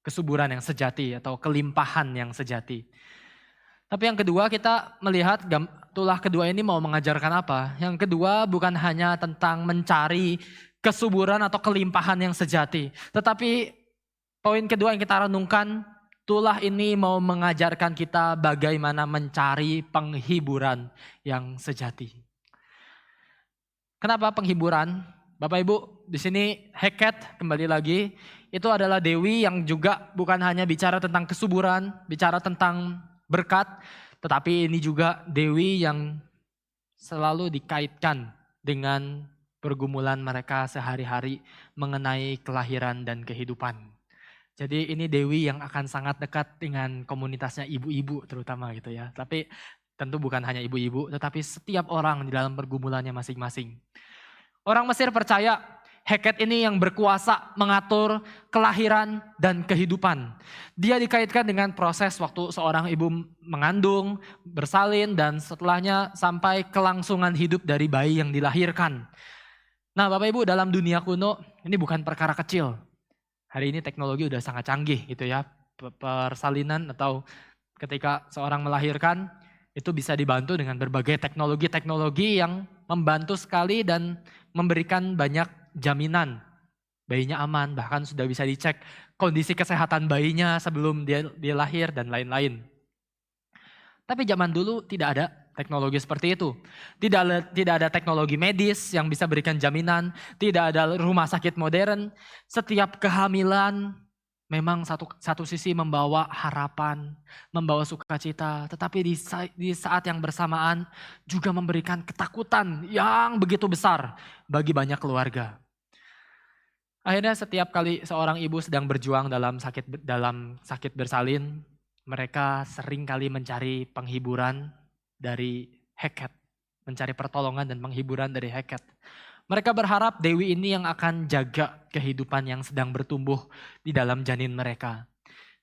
Speaker 1: kesuburan yang sejati atau kelimpahan yang sejati. Tapi yang kedua kita melihat tulah kedua ini mau mengajarkan apa. Yang kedua bukan hanya tentang mencari kesuburan atau kelimpahan yang sejati. Tetapi poin kedua yang kita renungkan, tulah ini mau mengajarkan kita bagaimana mencari penghiburan yang sejati. Kenapa penghiburan? Bapak Ibu, di sini Heket kembali lagi, itu adalah dewi yang juga bukan hanya bicara tentang kesuburan, bicara tentang berkat, tetapi ini juga dewi yang selalu dikaitkan dengan pergumulan mereka sehari-hari mengenai kelahiran dan kehidupan. Jadi ini dewi yang akan sangat dekat dengan komunitasnya ibu-ibu terutama gitu ya. Tapi tentu bukan hanya ibu-ibu, tetapi setiap orang di dalam pergumulannya masing-masing. Orang Mesir percaya Heket ini yang berkuasa mengatur kelahiran dan kehidupan. Dia dikaitkan dengan proses waktu seorang ibu mengandung, bersalin, dan setelahnya sampai kelangsungan hidup dari bayi yang dilahirkan. Nah Bapak Ibu, dalam dunia kuno ini bukan perkara kecil. Hari ini teknologi udah sangat canggih gitu ya. Persalinan atau ketika seorang melahirkan itu bisa dibantu dengan berbagai teknologi-teknologi yang membantu sekali dan memberikan banyak jaminan. Bayinya aman, bahkan sudah bisa dicek kondisi kesehatan bayinya sebelum dia lahir dan lain-lain. Tapi zaman dulu tidak ada teknologi seperti itu. Tidak ada teknologi medis yang bisa berikan jaminan, tidak ada rumah sakit modern. Setiap kehamilan memang satu sisi membawa harapan, membawa sukacita, tetapi di saat yang bersamaan juga memberikan ketakutan yang begitu besar bagi banyak keluarga. Akhirnya setiap kali seorang ibu sedang berjuang dalam sakit bersalin, mereka sering kali mencari penghiburan dari Heket, mencari pertolongan dan penghiburan dari Heket. Mereka berharap dewi ini yang akan jaga kehidupan yang sedang bertumbuh di dalam janin mereka.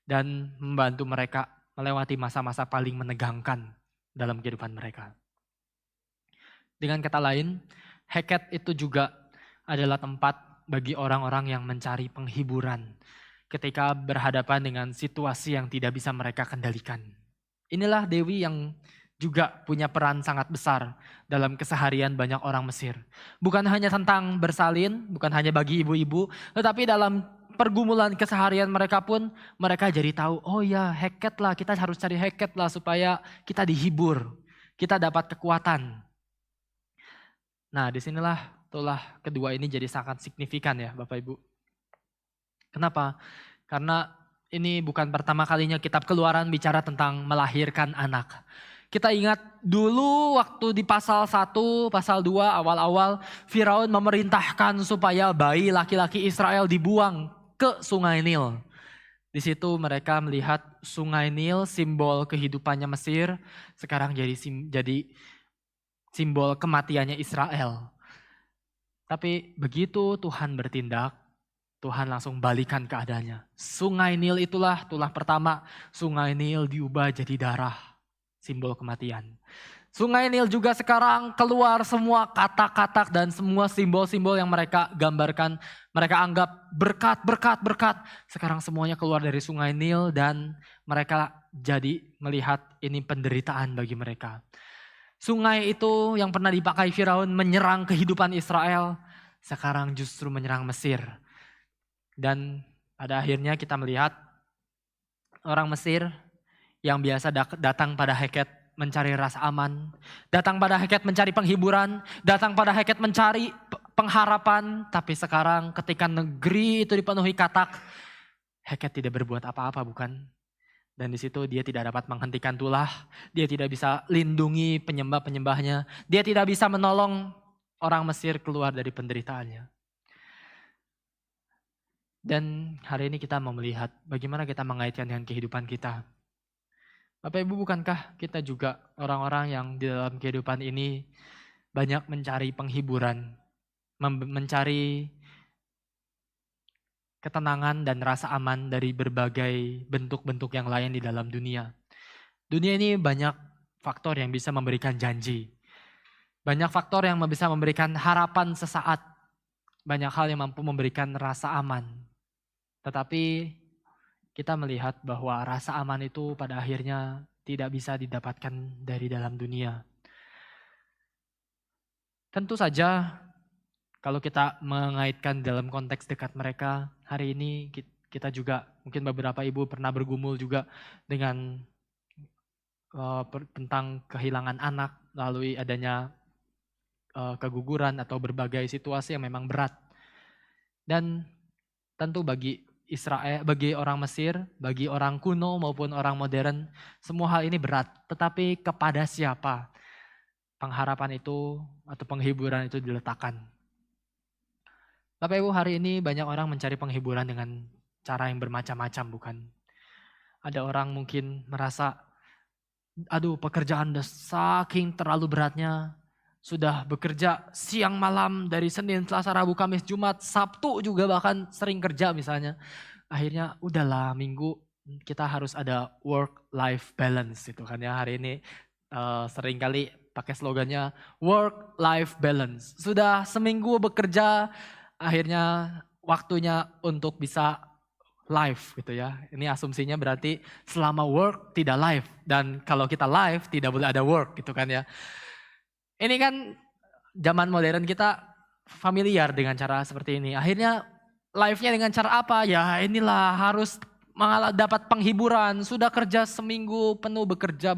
Speaker 1: Dan membantu mereka melewati masa-masa paling menegangkan dalam kehidupan mereka. Dengan kata lain, Heket itu juga adalah tempat bagi orang-orang yang mencari penghiburan ketika berhadapan dengan situasi yang tidak bisa mereka kendalikan. Inilah dewi yang juga punya peran sangat besar dalam keseharian banyak orang Mesir. Bukan hanya tentang bersalin, bukan hanya bagi ibu-ibu, tetapi dalam pergumulan keseharian mereka pun mereka jadi tahu, oh ya Heket lah, kita harus cari Heket lah supaya kita dihibur, kita dapat kekuatan. Nah disinilah tulah kedua ini jadi sangat signifikan ya Bapak Ibu. Kenapa? Karena ini bukan pertama kalinya kitab Keluaran bicara tentang melahirkan anak. Kita ingat dulu waktu di pasal 1, pasal 2 awal-awal Firaun memerintahkan supaya bayi laki-laki Israel dibuang ke Sungai Nil. Di situ mereka melihat Sungai Nil simbol kehidupannya Mesir, sekarang jadi simbol kematiannya Israel. Tapi begitu Tuhan bertindak, Tuhan langsung balikan keadaannya. Sungai Nil itulah tulah pertama. Sungai Nil diubah jadi darah, simbol kematian. Sungai Nil juga sekarang keluar semua kata-kata dan semua simbol-simbol yang mereka gambarkan. Mereka anggap berkat, berkat, berkat. Sekarang semuanya keluar dari Sungai Nil dan mereka jadi melihat ini penderitaan bagi mereka. Sungai itu yang pernah dipakai Firaun menyerang kehidupan Israel, sekarang justru menyerang Mesir. Dan pada akhirnya kita melihat orang Mesir yang biasa datang pada Heket mencari rasa aman, datang pada Heket mencari penghiburan, datang pada Heket mencari pengharapan. Tapi sekarang ketika negeri itu dipenuhi katak, Heket tidak berbuat apa-apa, bukan? Dan di situ dia tidak dapat menghentikan tulah, dia tidak bisa lindungi penyembah-penyembahnya, dia tidak bisa menolong orang Mesir keluar dari penderitaannya. Dan hari ini kita mau melihat bagaimana kita mengaitkan dengan kehidupan kita. Bapak Ibu, bukankah kita juga orang-orang yang di dalam kehidupan ini banyak mencari penghiburan, mencari ketenangan dan rasa aman dari berbagai bentuk-bentuk yang lain di dalam dunia. Dunia ini banyak faktor yang bisa memberikan janji. Banyak faktor yang bisa memberikan harapan sesaat. Banyak hal yang mampu memberikan rasa aman. Tetapi kita melihat bahwa rasa aman itu pada akhirnya tidak bisa didapatkan dari dalam dunia. Tentu saja kalau kita mengaitkan dalam konteks dekat mereka, hari ini kita juga, mungkin beberapa ibu pernah bergumul juga dengan tentang kehilangan anak, melalui adanya keguguran atau berbagai situasi yang memang berat. Dan tentu bagi Israel, bagi orang Mesir, bagi orang kuno maupun orang modern, semua hal ini berat. Tetapi kepada siapa pengharapan itu atau penghiburan itu diletakkan? Bapak Ibu, hari ini banyak orang mencari penghiburan dengan cara yang bermacam-macam, bukan? Ada orang mungkin merasa, aduh pekerjaan udah saking terlalu beratnya, sudah bekerja siang malam dari Senin, Selasa, Rabu, Kamis, Jumat, Sabtu juga bahkan sering kerja misalnya. Akhirnya udahlah Minggu kita harus ada work-life balance gitu kan ya. Hari ini sering kali pakai slogannya work-life balance. Sudah seminggu bekerja, akhirnya waktunya untuk bisa live gitu ya. Ini asumsinya berarti selama work tidak live. Dan kalau kita live tidak boleh ada work gitu kan ya. Ini kan zaman modern kita familiar dengan cara seperti ini. Akhirnya live-nya dengan cara apa? Ya inilah harus dapat penghiburan. Sudah kerja seminggu penuh bekerja.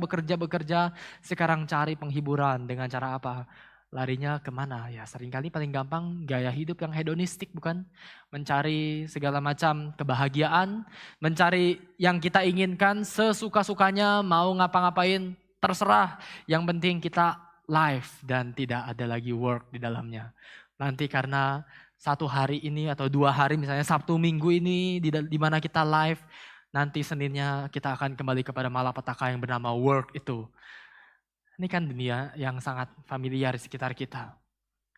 Speaker 1: Sekarang cari penghiburan dengan cara apa? Larinya kemana? Ya seringkali paling gampang gaya hidup yang hedonistik, bukan? Mencari segala macam kebahagiaan, mencari yang kita inginkan sesuka-sukanya, mau ngapa-ngapain terserah. Yang penting kita live dan tidak ada lagi work di dalamnya. Nanti karena satu hari ini atau 2 hari misalnya Sabtu Minggu ini di mana kita live, nanti Seninnya kita akan kembali kepada malapetaka yang bernama work itu. Ini kan dunia yang sangat familiar di sekitar kita.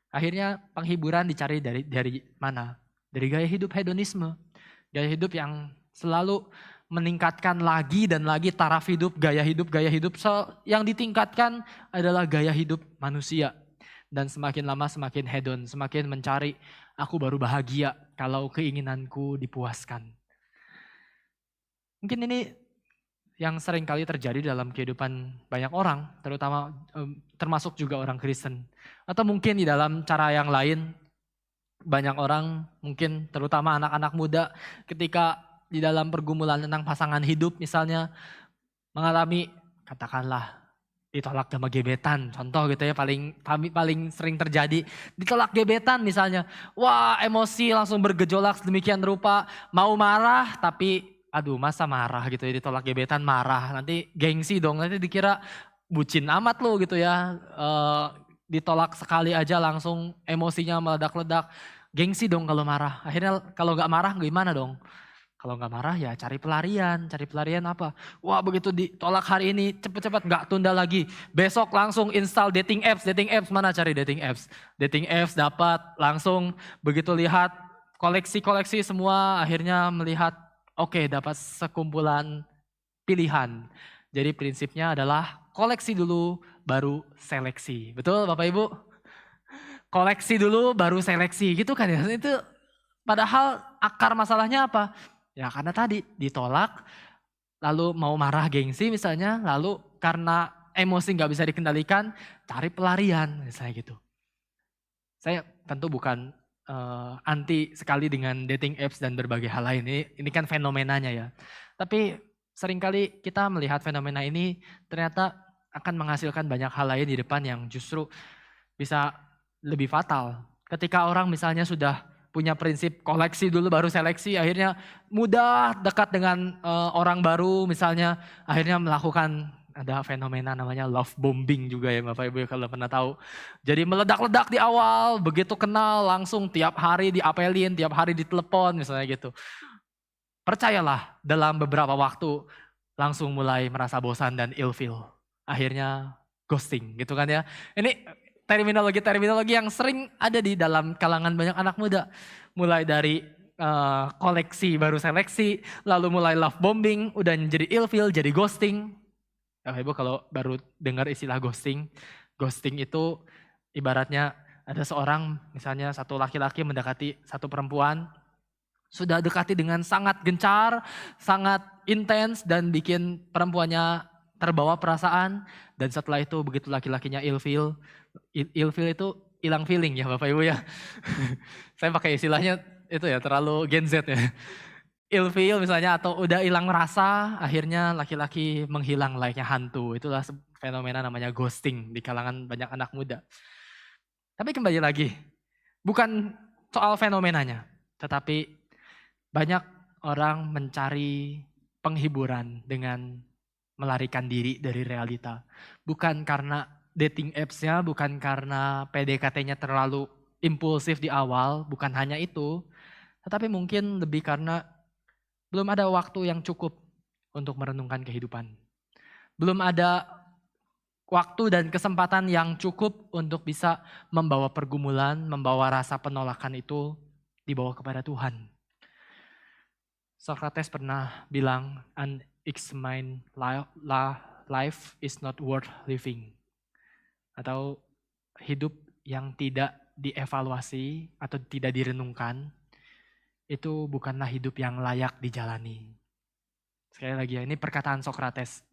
Speaker 1: Akhirnya penghiburan dicari dari mana? Dari gaya hidup hedonisme. Gaya hidup yang selalu meningkatkan lagi dan lagi taraf hidup, gaya hidup. Yang ditingkatkan adalah gaya hidup manusia. Dan semakin lama semakin hedon, semakin mencari aku baru bahagia kalau keinginanku dipuaskan. Mungkin ini yang sering kali terjadi dalam kehidupan banyak orang, terutama termasuk juga orang Kristen. Atau mungkin di dalam cara yang lain, banyak orang mungkin terutama anak-anak muda ketika di dalam pergumulan tentang pasangan hidup misalnya mengalami katakanlah ditolak sama gebetan, contoh gitu ya paling sering terjadi, ditolak gebetan misalnya, wah emosi langsung bergejolak sedemikian rupa, mau marah tapi aduh masa marah gitu ya, ditolak gebetan marah, nanti gengsi dong, nanti dikira bucin amat lo gitu ya, ditolak sekali aja langsung emosinya meledak-ledak, gengsi dong kalau marah. Akhirnya kalau gak marah gimana dong? Kalau nggak marah ya cari pelarian. Cari pelarian apa? Wah begitu ditolak hari ini, cepet-cepet nggak tunda lagi. Besok langsung install dating apps. Dating apps mana cari dating apps? Dating apps dapat langsung begitu lihat koleksi-koleksi semua akhirnya melihat oke dapat sekumpulan pilihan. Jadi prinsipnya adalah koleksi dulu baru seleksi. Betul Bapak Ibu? Koleksi dulu baru seleksi gitu kan ya. Itu padahal akar masalahnya apa? Ya karena tadi ditolak, lalu mau marah gengsi misalnya, lalu karena emosi nggak bisa dikendalikan, cari pelarian misalnya gitu. Saya tentu bukan anti sekali dengan dating apps dan berbagai hal lain. Ini kan fenomenanya ya. Tapi seringkali kita melihat fenomena ini ternyata akan menghasilkan banyak hal lain di depan yang justru bisa lebih fatal. Ketika orang misalnya sudah punya prinsip koleksi dulu baru seleksi, akhirnya mudah dekat dengan orang baru misalnya, akhirnya melakukan ada fenomena namanya love bombing juga ya Bapak Ibu kalau pernah tahu. Jadi meledak-ledak di awal, begitu kenal langsung tiap hari diapelin, tiap hari ditelepon misalnya gitu. Percayalah dalam beberapa waktu langsung mulai merasa bosan dan ilfeel. Akhirnya ghosting gitu kan ya. Ini terminologi-terminologi yang sering ada di dalam kalangan banyak anak muda. Mulai dari koleksi baru seleksi, lalu mulai love bombing, udah jadi ilfeel, jadi ghosting. Bapak Ibu kalau baru dengar istilah ghosting, ghosting itu ibaratnya ada seorang misalnya satu laki-laki mendekati satu perempuan, sudah dekati dengan sangat gencar, sangat intens dan bikin perempuannya terbawa perasaan dan setelah itu begitu laki-lakinya ilfeel, ilfeel itu hilang feeling ya Bapak Ibu ya. Saya pakai istilahnya itu ya terlalu Gen Z ya. Ilfeel misalnya atau udah hilang rasa, akhirnya laki-laki menghilang layaknya hantu. Itulah fenomena namanya ghosting di kalangan banyak anak muda. Tapi kembali lagi, bukan soal fenomenanya, tetapi banyak orang mencari penghiburan dengan melarikan diri dari realita. Bukan karena dating apps-nya, bukan karena PDKT-nya terlalu impulsif di awal, bukan hanya itu. Tetapi mungkin lebih karena belum ada waktu yang cukup untuk merenungkan kehidupan. Belum ada waktu dan kesempatan yang cukup untuk bisa membawa pergumulan, membawa rasa penolakan itu dibawa kepada Tuhan. Socrates pernah bilang, an examined life is not worth living. Atau hidup yang tidak dievaluasi atau tidak direnungkan, itu bukanlah hidup yang layak dijalani. Sekali lagi ya, ini perkataan Socrates.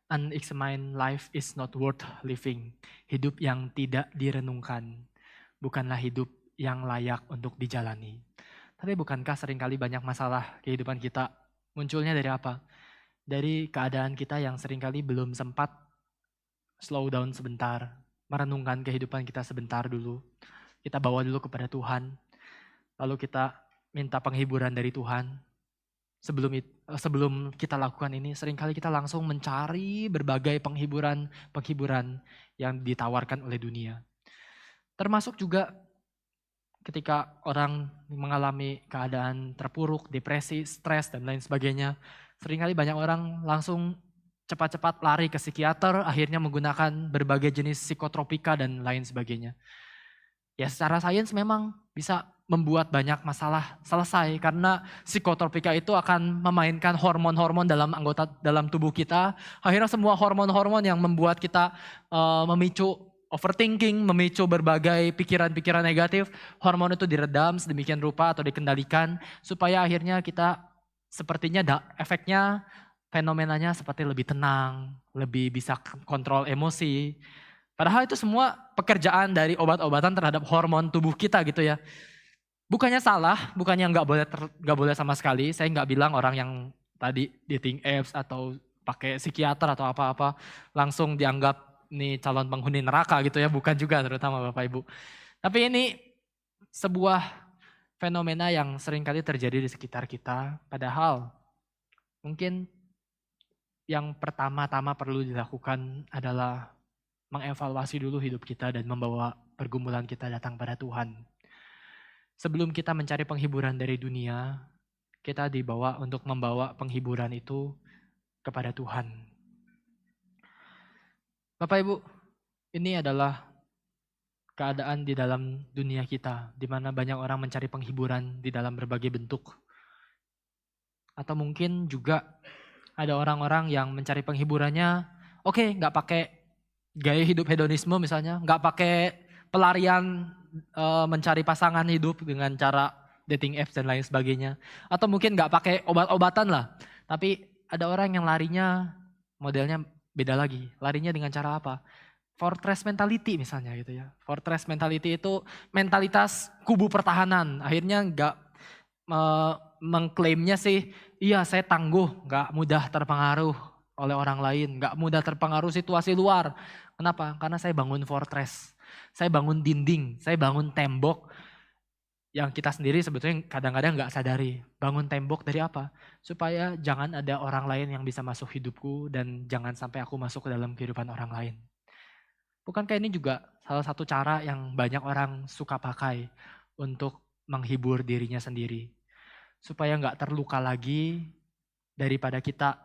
Speaker 1: An examined life is not worth living. Hidup yang tidak direnungkan, bukanlah hidup yang layak untuk dijalani. Tapi bukankah seringkali banyak masalah kehidupan kita munculnya dari apa? Dari keadaan kita yang seringkali belum sempat slow down sebentar, merenungkan kehidupan kita sebentar dulu. Kita bawa dulu kepada Tuhan, lalu kita minta penghiburan dari Tuhan. Sebelum kita lakukan ini, seringkali kita langsung mencari berbagai penghiburan yang ditawarkan oleh dunia. Termasuk juga ketika orang mengalami keadaan terpuruk, depresi, stres, dan lain sebagainya, seringkali banyak orang langsung cepat-cepat lari ke psikiater, akhirnya menggunakan berbagai jenis psikotropika dan lain sebagainya. Ya secara sains memang bisa membuat banyak masalah selesai karena psikotropika itu akan memainkan hormon-hormon dalam tubuh kita. Akhirnya semua hormon-hormon yang membuat kita memicu overthinking, memicu berbagai pikiran-pikiran negatif, hormon itu diredam sedemikian rupa atau dikendalikan supaya akhirnya kita sepertinya efeknya, fenomenanya seperti lebih tenang, lebih bisa kontrol emosi. Padahal itu semua pekerjaan dari obat-obatan terhadap hormon tubuh kita gitu ya. Bukannya salah, bukannya nggak boleh sama sekali. Saya nggak bilang orang yang tadi dating apps atau pakai psikiater atau apa-apa langsung dianggap nih calon penghuni neraka gitu ya, bukan juga terutama Bapak Ibu. Tapi ini sebuah fenomena yang seringkali terjadi di sekitar kita, padahal mungkin yang pertama-tama perlu dilakukan adalah mengevaluasi dulu hidup kita dan membawa pergumulan kita datang pada Tuhan. Sebelum kita mencari penghiburan dari dunia, kita dibawa untuk membawa penghiburan itu kepada Tuhan. Bapak Ibu, ini adalah keadaan di dalam dunia kita, di mana banyak orang mencari penghiburan di dalam berbagai bentuk. Atau mungkin juga ada orang-orang yang mencari penghiburannya, oke, nggak pakai gaya hidup hedonisme misalnya, nggak pakai pelarian mencari pasangan hidup dengan cara dating apps dan lain sebagainya. Atau mungkin nggak pakai obat-obatan lah. Tapi ada orang yang larinya modelnya beda lagi. Larinya dengan cara apa? Fortress mentality misalnya gitu ya. Fortress mentality itu mentalitas kubu pertahanan. Akhirnya nggak mengklaimnya sih, iya saya tangguh, nggak mudah terpengaruh oleh orang lain, nggak mudah terpengaruh situasi luar. Kenapa? Karena saya bangun fortress, saya bangun dinding, saya bangun tembok yang kita sendiri sebetulnya kadang-kadang nggak sadari. Bangun tembok dari apa? Supaya jangan ada orang lain yang bisa masuk hidupku dan jangan sampai aku masuk ke dalam kehidupan orang lain. Bukankah ini juga salah satu cara yang banyak orang suka pakai untuk menghibur dirinya sendiri? Supaya nggak terluka lagi daripada kita,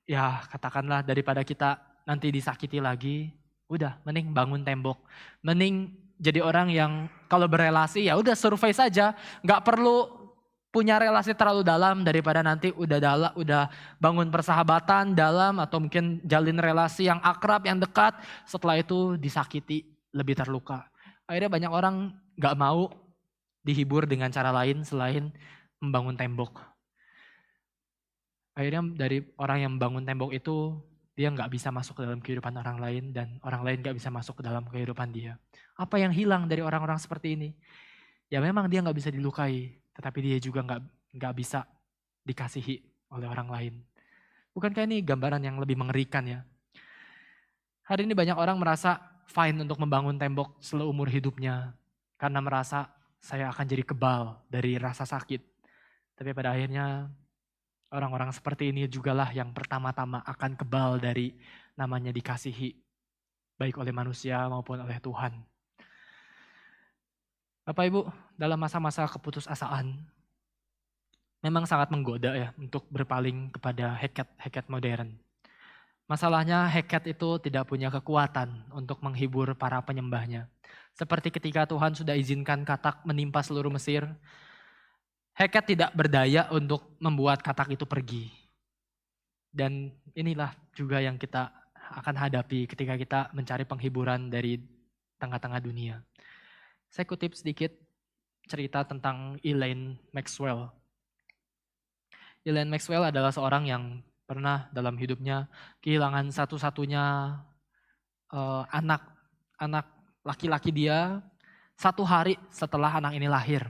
Speaker 1: ya katakanlah daripada kita nanti disakiti lagi, udah mending bangun tembok. Mending jadi orang yang kalau berelasi ya udah survei saja, nggak perlu punya relasi terlalu dalam daripada nanti udah bangun persahabatan dalam atau mungkin jalin relasi yang akrab, yang dekat, setelah itu disakiti, lebih terluka. Akhirnya banyak orang nggak mau dihibur dengan cara lain selain membangun tembok. Akhirnya dari orang yang membangun tembok itu, dia nggak bisa masuk ke dalam kehidupan orang lain dan orang lain nggak bisa masuk ke dalam kehidupan dia. Apa yang hilang dari orang-orang seperti ini? Ya memang dia nggak bisa dilukai, tetapi dia juga nggak bisa dikasihi oleh orang lain. Bukankah ini gambaran yang lebih mengerikan ya? Hari ini banyak orang merasa fine untuk membangun tembok seumur hidupnya karena merasa saya akan jadi kebal dari rasa sakit. Tapi pada akhirnya orang-orang seperti ini jugalah yang pertama-tama akan kebal dari namanya dikasihi, baik oleh manusia maupun oleh Tuhan. Bapak Ibu, dalam masa-masa keputusasaan, memang sangat menggoda ya untuk berpaling kepada heket-heket modern. Masalahnya heket itu tidak punya kekuatan untuk menghibur para penyembahnya. Seperti ketika Tuhan sudah izinkan katak menimpa seluruh Mesir, heket tidak berdaya untuk membuat katak itu pergi. Dan inilah juga yang kita akan hadapi ketika kita mencari penghiburan dari tengah-tengah dunia. Saya kutip sedikit cerita tentang Elaine Maxwell. Elaine Maxwell adalah seorang yang pernah dalam hidupnya kehilangan satu-satunya anak laki-laki dia 1 hari setelah anak ini lahir.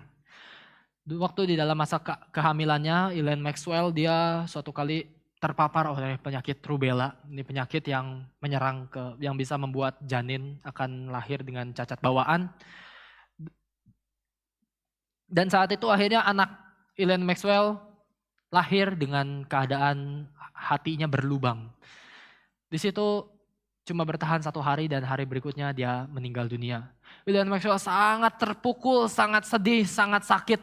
Speaker 1: Waktu di dalam masa kehamilannya, Elaine Maxwell dia suatu kali terpapar oleh penyakit rubella. Ini penyakit yang menyerang yang bisa membuat janin akan lahir dengan cacat bawaan. Dan saat itu akhirnya anak Elaine Maxwell lahir dengan keadaan hatinya berlubang. Di situ cuma bertahan 1 hari dan hari berikutnya dia meninggal dunia. Elaine Maxwell sangat terpukul, sangat sedih, sangat sakit.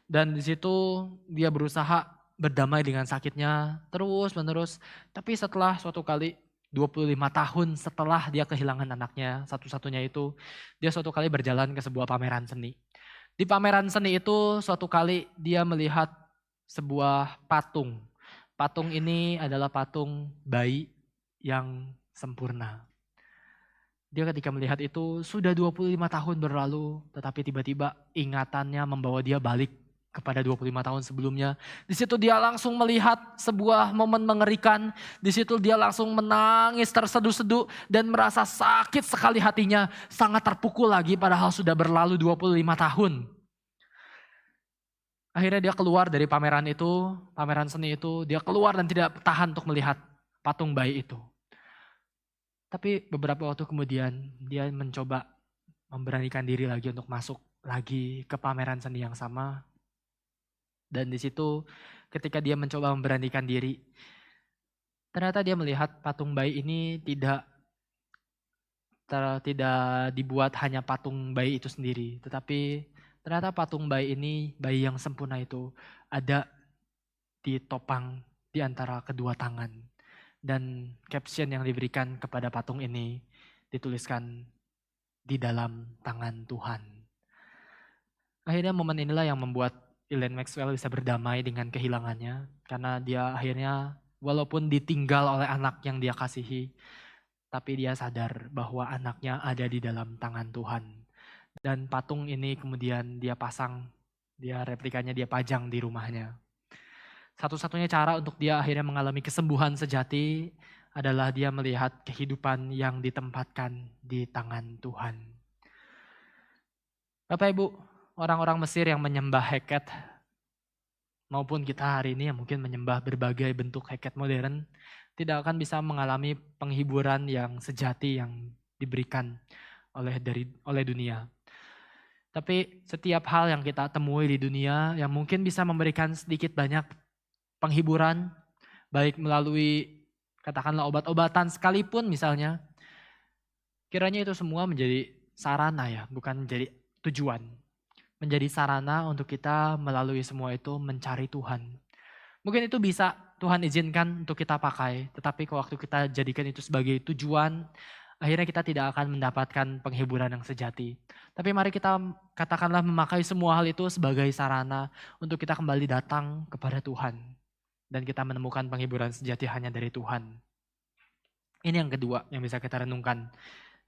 Speaker 1: Dan di situ dia berusaha berdamai dengan sakitnya terus menerus. Tapi setelah suatu kali 25 tahun setelah dia kehilangan anaknya satu-satunya itu, dia suatu kali berjalan ke sebuah pameran seni. Di pameran seni itu suatu kali dia melihat sebuah patung. Patung ini adalah patung bayi yang sempurna. Dia ketika melihat itu sudah 25 tahun berlalu, tetapi tiba-tiba ingatannya membawa dia balik kepada 25 tahun sebelumnya. Di situ dia langsung melihat sebuah momen mengerikan. Di situ dia langsung menangis terseduh-seduh dan merasa sakit sekali hatinya. Sangat terpukul lagi padahal sudah berlalu 25 tahun. Akhirnya dia keluar dari pameran itu, pameran seni itu. Dia keluar dan tidak tahan untuk melihat patung bayi itu. Tapi beberapa waktu kemudian dia mencoba memberanikan diri lagi untuk masuk lagi ke pameran seni yang sama. Dan di situ ketika dia mencoba memberanikan diri, ternyata dia melihat patung bayi ini tidak dibuat hanya patung bayi itu sendiri, tetapi Ternyata patung bayi ini, bayi yang sempurna itu ada ditopang di antara kedua tangan. Dan caption yang diberikan kepada patung ini dituliskan di dalam tangan Tuhan. Akhirnya momen inilah yang membuat Ghislaine Maxwell bisa berdamai dengan kehilangannya. Karena dia akhirnya walaupun ditinggal oleh anak yang dia kasihi, tapi dia sadar bahwa anaknya ada di dalam tangan Tuhan. Dan patung ini kemudian dia pasang, dia replikanya dia pajang di rumahnya. Satu-satunya cara untuk dia akhirnya mengalami kesembuhan sejati adalah dia melihat kehidupan yang ditempatkan di tangan Tuhan. Bapak Ibu, orang-orang Mesir yang menyembah Heket, maupun kita hari ini yang mungkin menyembah berbagai bentuk Heket modern, tidak akan bisa mengalami penghiburan yang sejati yang diberikan oleh dunia. Tapi setiap hal yang kita temui di dunia yang mungkin bisa memberikan sedikit banyak penghiburan, baik melalui katakanlah obat-obatan sekalipun misalnya, kiranya itu semua menjadi sarana ya, bukan menjadi tujuan. Menjadi sarana untuk kita melalui semua itu mencari Tuhan. Mungkin itu bisa Tuhan izinkan untuk kita pakai, tetapi kalau waktu kita jadikan itu sebagai tujuan, akhirnya kita tidak akan mendapatkan penghiburan yang sejati. Tapi mari kita katakanlah memakai semua hal itu sebagai sarana untuk kita kembali datang kepada Tuhan. Dan kita menemukan penghiburan sejati hanya dari Tuhan. Ini yang kedua yang bisa kita renungkan.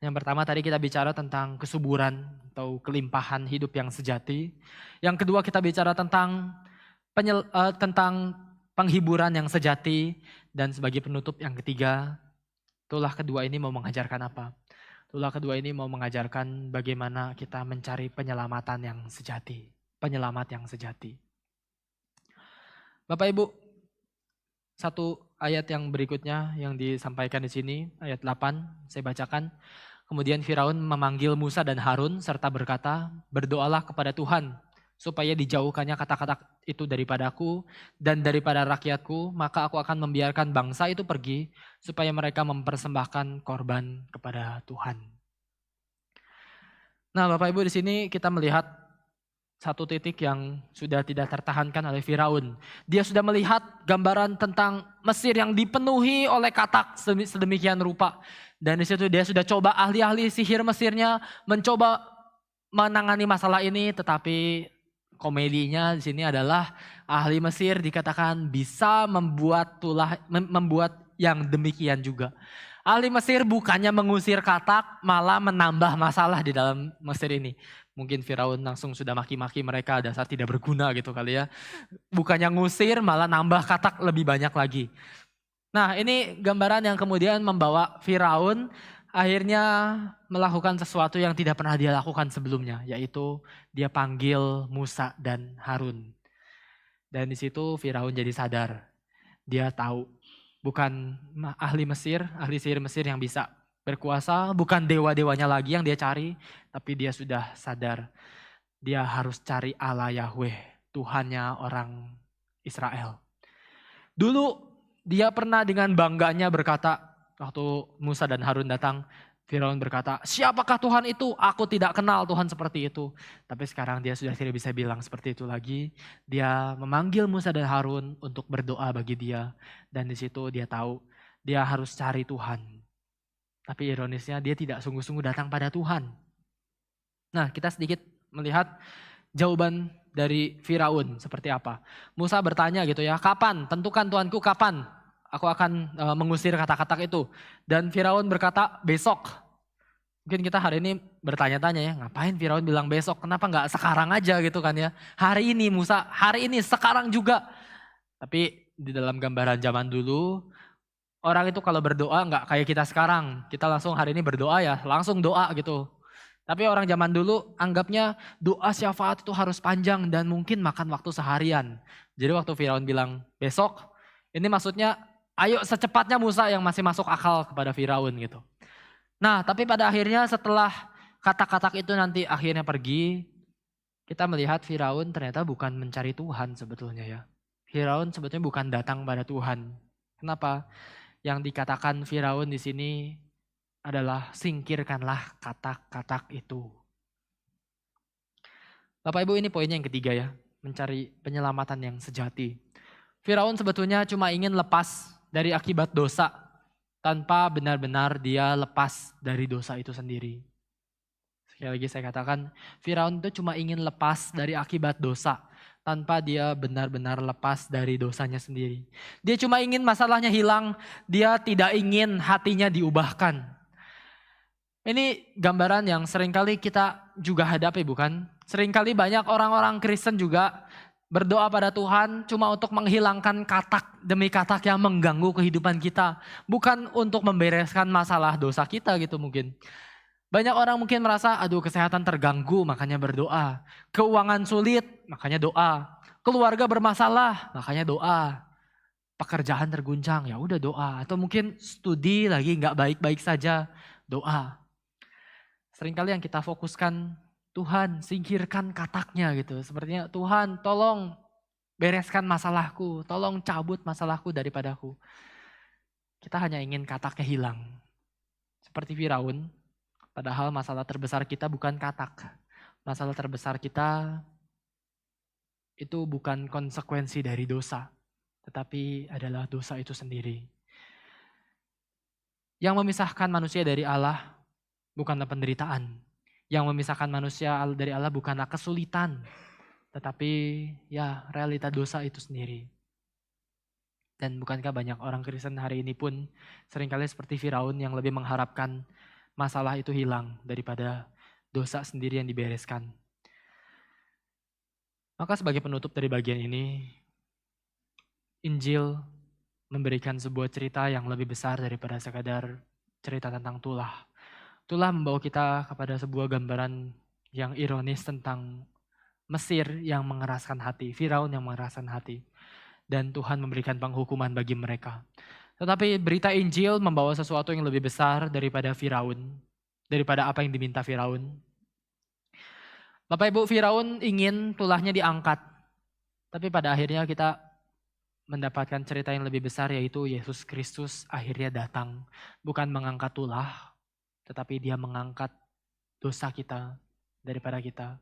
Speaker 1: Yang pertama tadi kita bicara tentang kesuburan atau kelimpahan hidup yang sejati. Yang kedua kita bicara tentang penghiburan yang sejati. Dan sebagai penutup yang ketiga, itulah kedua ini mau mengajarkan apa? Itulah kedua ini mau mengajarkan bagaimana kita mencari penyelamatan yang sejati. Penyelamat yang sejati. Bapak Ibu, satu ayat yang berikutnya yang disampaikan di sini, ayat 8, saya bacakan. Kemudian Firaun memanggil Musa dan Harun serta berkata, berdoalah kepada Tuhan supaya dijauhkannya kata-kata itu daripadaku dan daripada rakyatku, maka aku akan membiarkan bangsa itu pergi supaya mereka mempersembahkan korban kepada Tuhan. Nah, Bapak Ibu di sini kita melihat satu titik yang sudah tidak tertahankan oleh Firaun. Dia sudah melihat gambaran tentang Mesir yang dipenuhi oleh katak sedemikian rupa. Dan di situ dia sudah coba ahli-ahli sihir Mesirnya mencoba menangani masalah ini, tetapi komedinya di sini adalah ahli Mesir dikatakan bisa membuat yang demikian juga. Ahli Mesir bukannya mengusir katak, malah menambah masalah di dalam Mesir ini. Mungkin Firaun langsung sudah maki-maki mereka dasar tidak berguna gitu kali ya. Bukannya ngusir malah nambah katak lebih banyak lagi. Nah ini gambaran yang kemudian membawa Firaun akhirnya melakukan sesuatu yang tidak pernah dia lakukan sebelumnya. Yaitu dia panggil Musa dan Harun. Dan di situ Firaun jadi sadar. Dia tahu bukan ahli sihir Mesir yang bisa berkuasa, bukan dewa-dewanya lagi yang dia cari, tapi dia sudah sadar dia harus cari Allah Yahweh, Tuhannya orang Israel. Dulu dia pernah dengan bangganya berkata, waktu Musa dan Harun datang, Firaun berkata, siapakah Tuhan itu? Aku tidak kenal Tuhan seperti itu. Tapi sekarang dia sudah tidak bisa bilang seperti itu lagi. Dia memanggil Musa dan Harun untuk berdoa bagi dia. Dan di situ dia tahu dia harus cari Tuhan. Tapi ironisnya dia tidak sungguh-sungguh datang pada Tuhan. Nah kita sedikit melihat jawaban dari Firaun seperti apa. Musa bertanya gitu ya, kapan? Tentukan Tuanku kapan aku akan mengusir kata-kata itu. Dan Firaun berkata besok. Mungkin kita hari ini bertanya-tanya ya, ngapain Firaun bilang besok? Kenapa nggak sekarang aja gitu kan ya. Hari ini Musa, hari ini sekarang juga. Tapi di dalam gambaran zaman dulu, orang itu kalau berdoa nggak kayak kita sekarang. Kita langsung hari ini berdoa ya, langsung doa gitu. Tapi orang zaman dulu anggapnya doa syafaat itu harus panjang dan mungkin makan waktu seharian. Jadi waktu Firaun bilang besok, ini maksudnya ayo secepatnya Musa yang masih masuk akal kepada Firaun gitu. Nah tapi pada akhirnya setelah kata-kata itu nanti akhirnya pergi, kita melihat Firaun ternyata bukan mencari Tuhan sebetulnya ya. Firaun sebetulnya bukan datang pada Tuhan. Kenapa? Yang dikatakan Firaun di sini adalah singkirkanlah kata-kata itu. Bapak Ibu, ini poinnya yang ketiga ya, mencari penyelamatan yang sejati. Firaun sebetulnya cuma ingin lepas dari akibat dosa tanpa benar-benar dia lepas dari dosa itu sendiri. Sekali lagi saya katakan, Firaun itu cuma ingin lepas dari akibat dosa tanpa dia benar-benar lepas dari dosanya sendiri. Dia cuma ingin masalahnya hilang, dia tidak ingin hatinya diubahkan. Ini gambaran yang seringkali kita juga hadapi, bukan? Seringkali banyak orang-orang Kristen juga berdoa pada Tuhan cuma untuk menghilangkan katak demi katak yang mengganggu kehidupan kita. Bukan untuk membereskan masalah dosa kita gitu mungkin. Banyak orang mungkin merasa, aduh kesehatan terganggu makanya berdoa. Keuangan sulit makanya doa. Keluarga bermasalah makanya doa. Pekerjaan terguncang ya udah doa. Atau mungkin studi lagi nggak baik-baik saja, doa. Seringkali yang kita fokuskan, Tuhan singkirkan kataknya gitu. Sepertinya Tuhan tolong bereskan masalahku, tolong cabut masalahku daripadaku. Kita hanya ingin kataknya hilang. Seperti Firaun, padahal masalah terbesar kita bukan katak. Masalah terbesar kita itu bukan konsekuensi dari dosa, tetapi adalah dosa itu sendiri. Yang memisahkan manusia dari Allah bukanlah penderitaan. Yang memisahkan manusia dari Allah bukanlah kesulitan, tetapi ya realita dosa itu sendiri. Dan bukankah banyak orang Kristen hari ini pun seringkali seperti Firaun yang lebih mengharapkan masalah itu hilang daripada dosa sendiri yang dibereskan. Maka sebagai penutup dari bagian ini, Injil memberikan sebuah cerita yang lebih besar daripada sekadar cerita tentang tulah. Tulah membawa kita kepada sebuah gambaran yang ironis tentang Mesir yang mengeraskan hati, Firaun yang mengeraskan hati. Dan Tuhan memberikan penghukuman bagi mereka. Tetapi berita Injil membawa sesuatu yang lebih besar daripada Firaun, daripada apa yang diminta Firaun. Bapak Ibu, Firaun ingin tulahnya diangkat. Tapi pada akhirnya kita mendapatkan cerita yang lebih besar, yaitu Yesus Kristus akhirnya datang. Bukan mengangkat tulah, tetapi dia mengangkat dosa kita daripada kita.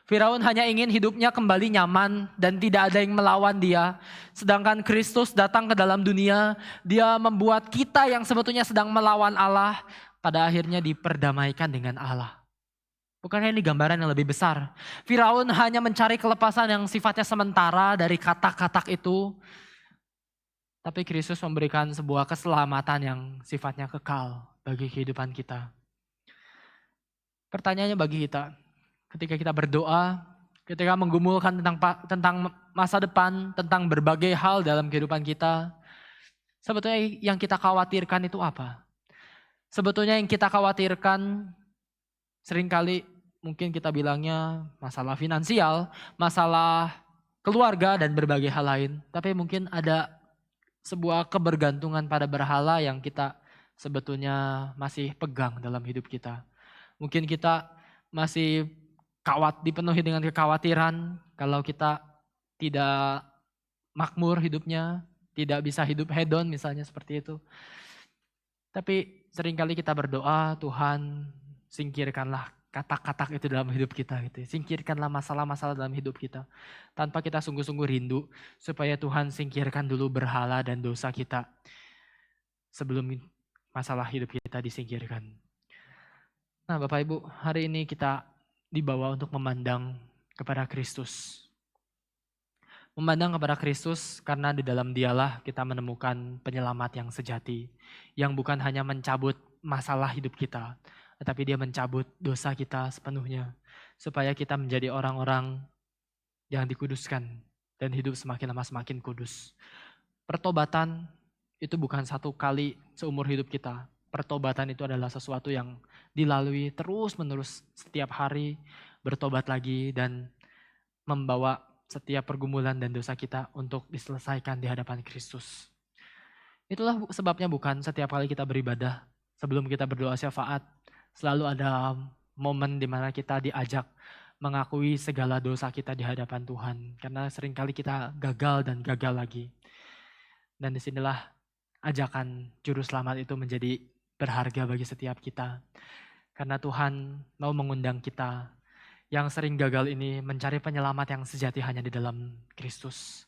Speaker 1: Firaun hanya ingin hidupnya kembali nyaman dan tidak ada yang melawan dia. Sedangkan Kristus datang ke dalam dunia, dia membuat kita yang sebetulnya sedang melawan Allah, pada akhirnya diperdamaikan dengan Allah. Bukankah ini gambaran yang lebih besar? Firaun hanya mencari kelepasan yang sifatnya sementara dari katak-katak itu. Tapi Kristus memberikan sebuah keselamatan yang sifatnya kekal bagi kehidupan kita. Pertanyaannya bagi kita, ketika kita berdoa, ketika menggumulkan tentang masa depan, tentang berbagai hal dalam kehidupan kita, sebetulnya yang kita khawatirkan itu apa? Sebetulnya yang kita khawatirkan seringkali mungkin kita bilangnya masalah finansial, masalah keluarga dan berbagai hal lain. Tapi mungkin ada sebuah kebergantungan pada berhala yang kita sebetulnya masih pegang dalam hidup kita. Mungkin kita masih dipenuhi dengan kekhawatiran kalau kita tidak makmur hidupnya, tidak bisa hidup hedon misalnya seperti itu. Tapi seringkali kita berdoa, Tuhan singkirkanlah katak-katak itu dalam hidup kita gitu. Singkirkanlah masalah-masalah dalam hidup kita. Tanpa kita sungguh-sungguh rindu supaya Tuhan singkirkan dulu berhala dan dosa kita sebelum masalah hidup kita disingkirkan. Nah Bapak Ibu, hari ini kita dibawa untuk memandang kepada Kristus. Memandang kepada Kristus karena di dalam Dialah kita menemukan penyelamat yang sejati. Yang bukan hanya mencabut masalah hidup kita, tetapi dia mencabut dosa kita sepenuhnya. Supaya kita menjadi orang-orang yang dikuduskan dan hidup semakin lama semakin kudus. Pertobatan itu bukan satu kali seumur hidup kita. Pertobatan itu adalah sesuatu yang dilalui terus-menerus setiap hari, bertobat lagi dan membawa setiap pergumulan dan dosa kita untuk diselesaikan di hadapan Kristus. Itulah sebabnya bukan setiap kali kita beribadah, sebelum kita berdoa syafaat, selalu ada momen di mana kita diajak mengakui segala dosa kita di hadapan Tuhan. Karena seringkali kita gagal dan gagal lagi. Dan disinilah ajakan juru selamat itu menjadi berharga bagi setiap kita. Karena Tuhan mau mengundang kita yang sering gagal ini mencari penyelamat yang sejati hanya di dalam Kristus.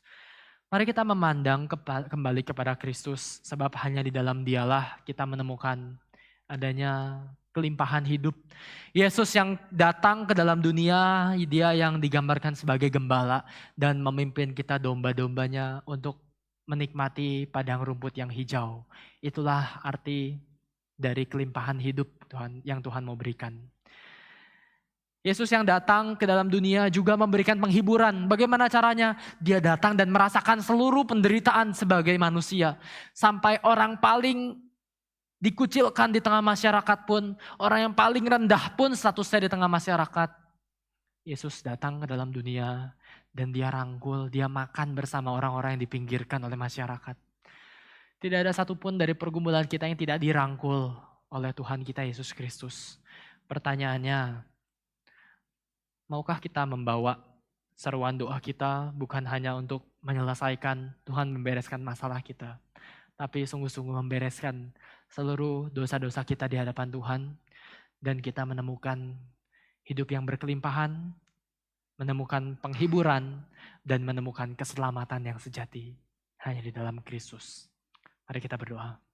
Speaker 1: Mari kita memandang kembali kepada Kristus, sebab hanya di dalam Dialah kita menemukan adanya kelimpahan hidup. Yesus yang datang ke dalam dunia, Dia yang digambarkan sebagai gembala dan memimpin kita domba-dombanya untuk menikmati padang rumput yang hijau. Itulah arti dari kelimpahan hidup yang Tuhan mau berikan. Yesus yang datang ke dalam dunia juga memberikan penghiburan. Bagaimana caranya? Dia datang dan merasakan seluruh penderitaan sebagai manusia. Sampai orang paling dikucilkan di tengah masyarakat pun, orang yang paling rendah pun statusnya di tengah masyarakat. Yesus datang ke dalam dunia dan dia rangkul, dia makan bersama orang-orang yang dipinggirkan oleh masyarakat. Tidak ada satupun dari pergumulan kita yang tidak dirangkul oleh Tuhan kita Yesus Kristus. Pertanyaannya, maukah kita membawa seruan doa kita bukan hanya untuk menyelesaikan Tuhan membereskan masalah kita, tapi sungguh-sungguh membereskan seluruh dosa-dosa kita di hadapan Tuhan dan kita menemukan hidup yang berkelimpahan, menemukan penghiburan, dan menemukan keselamatan yang sejati hanya di dalam Kristus. Mari kita berdoa.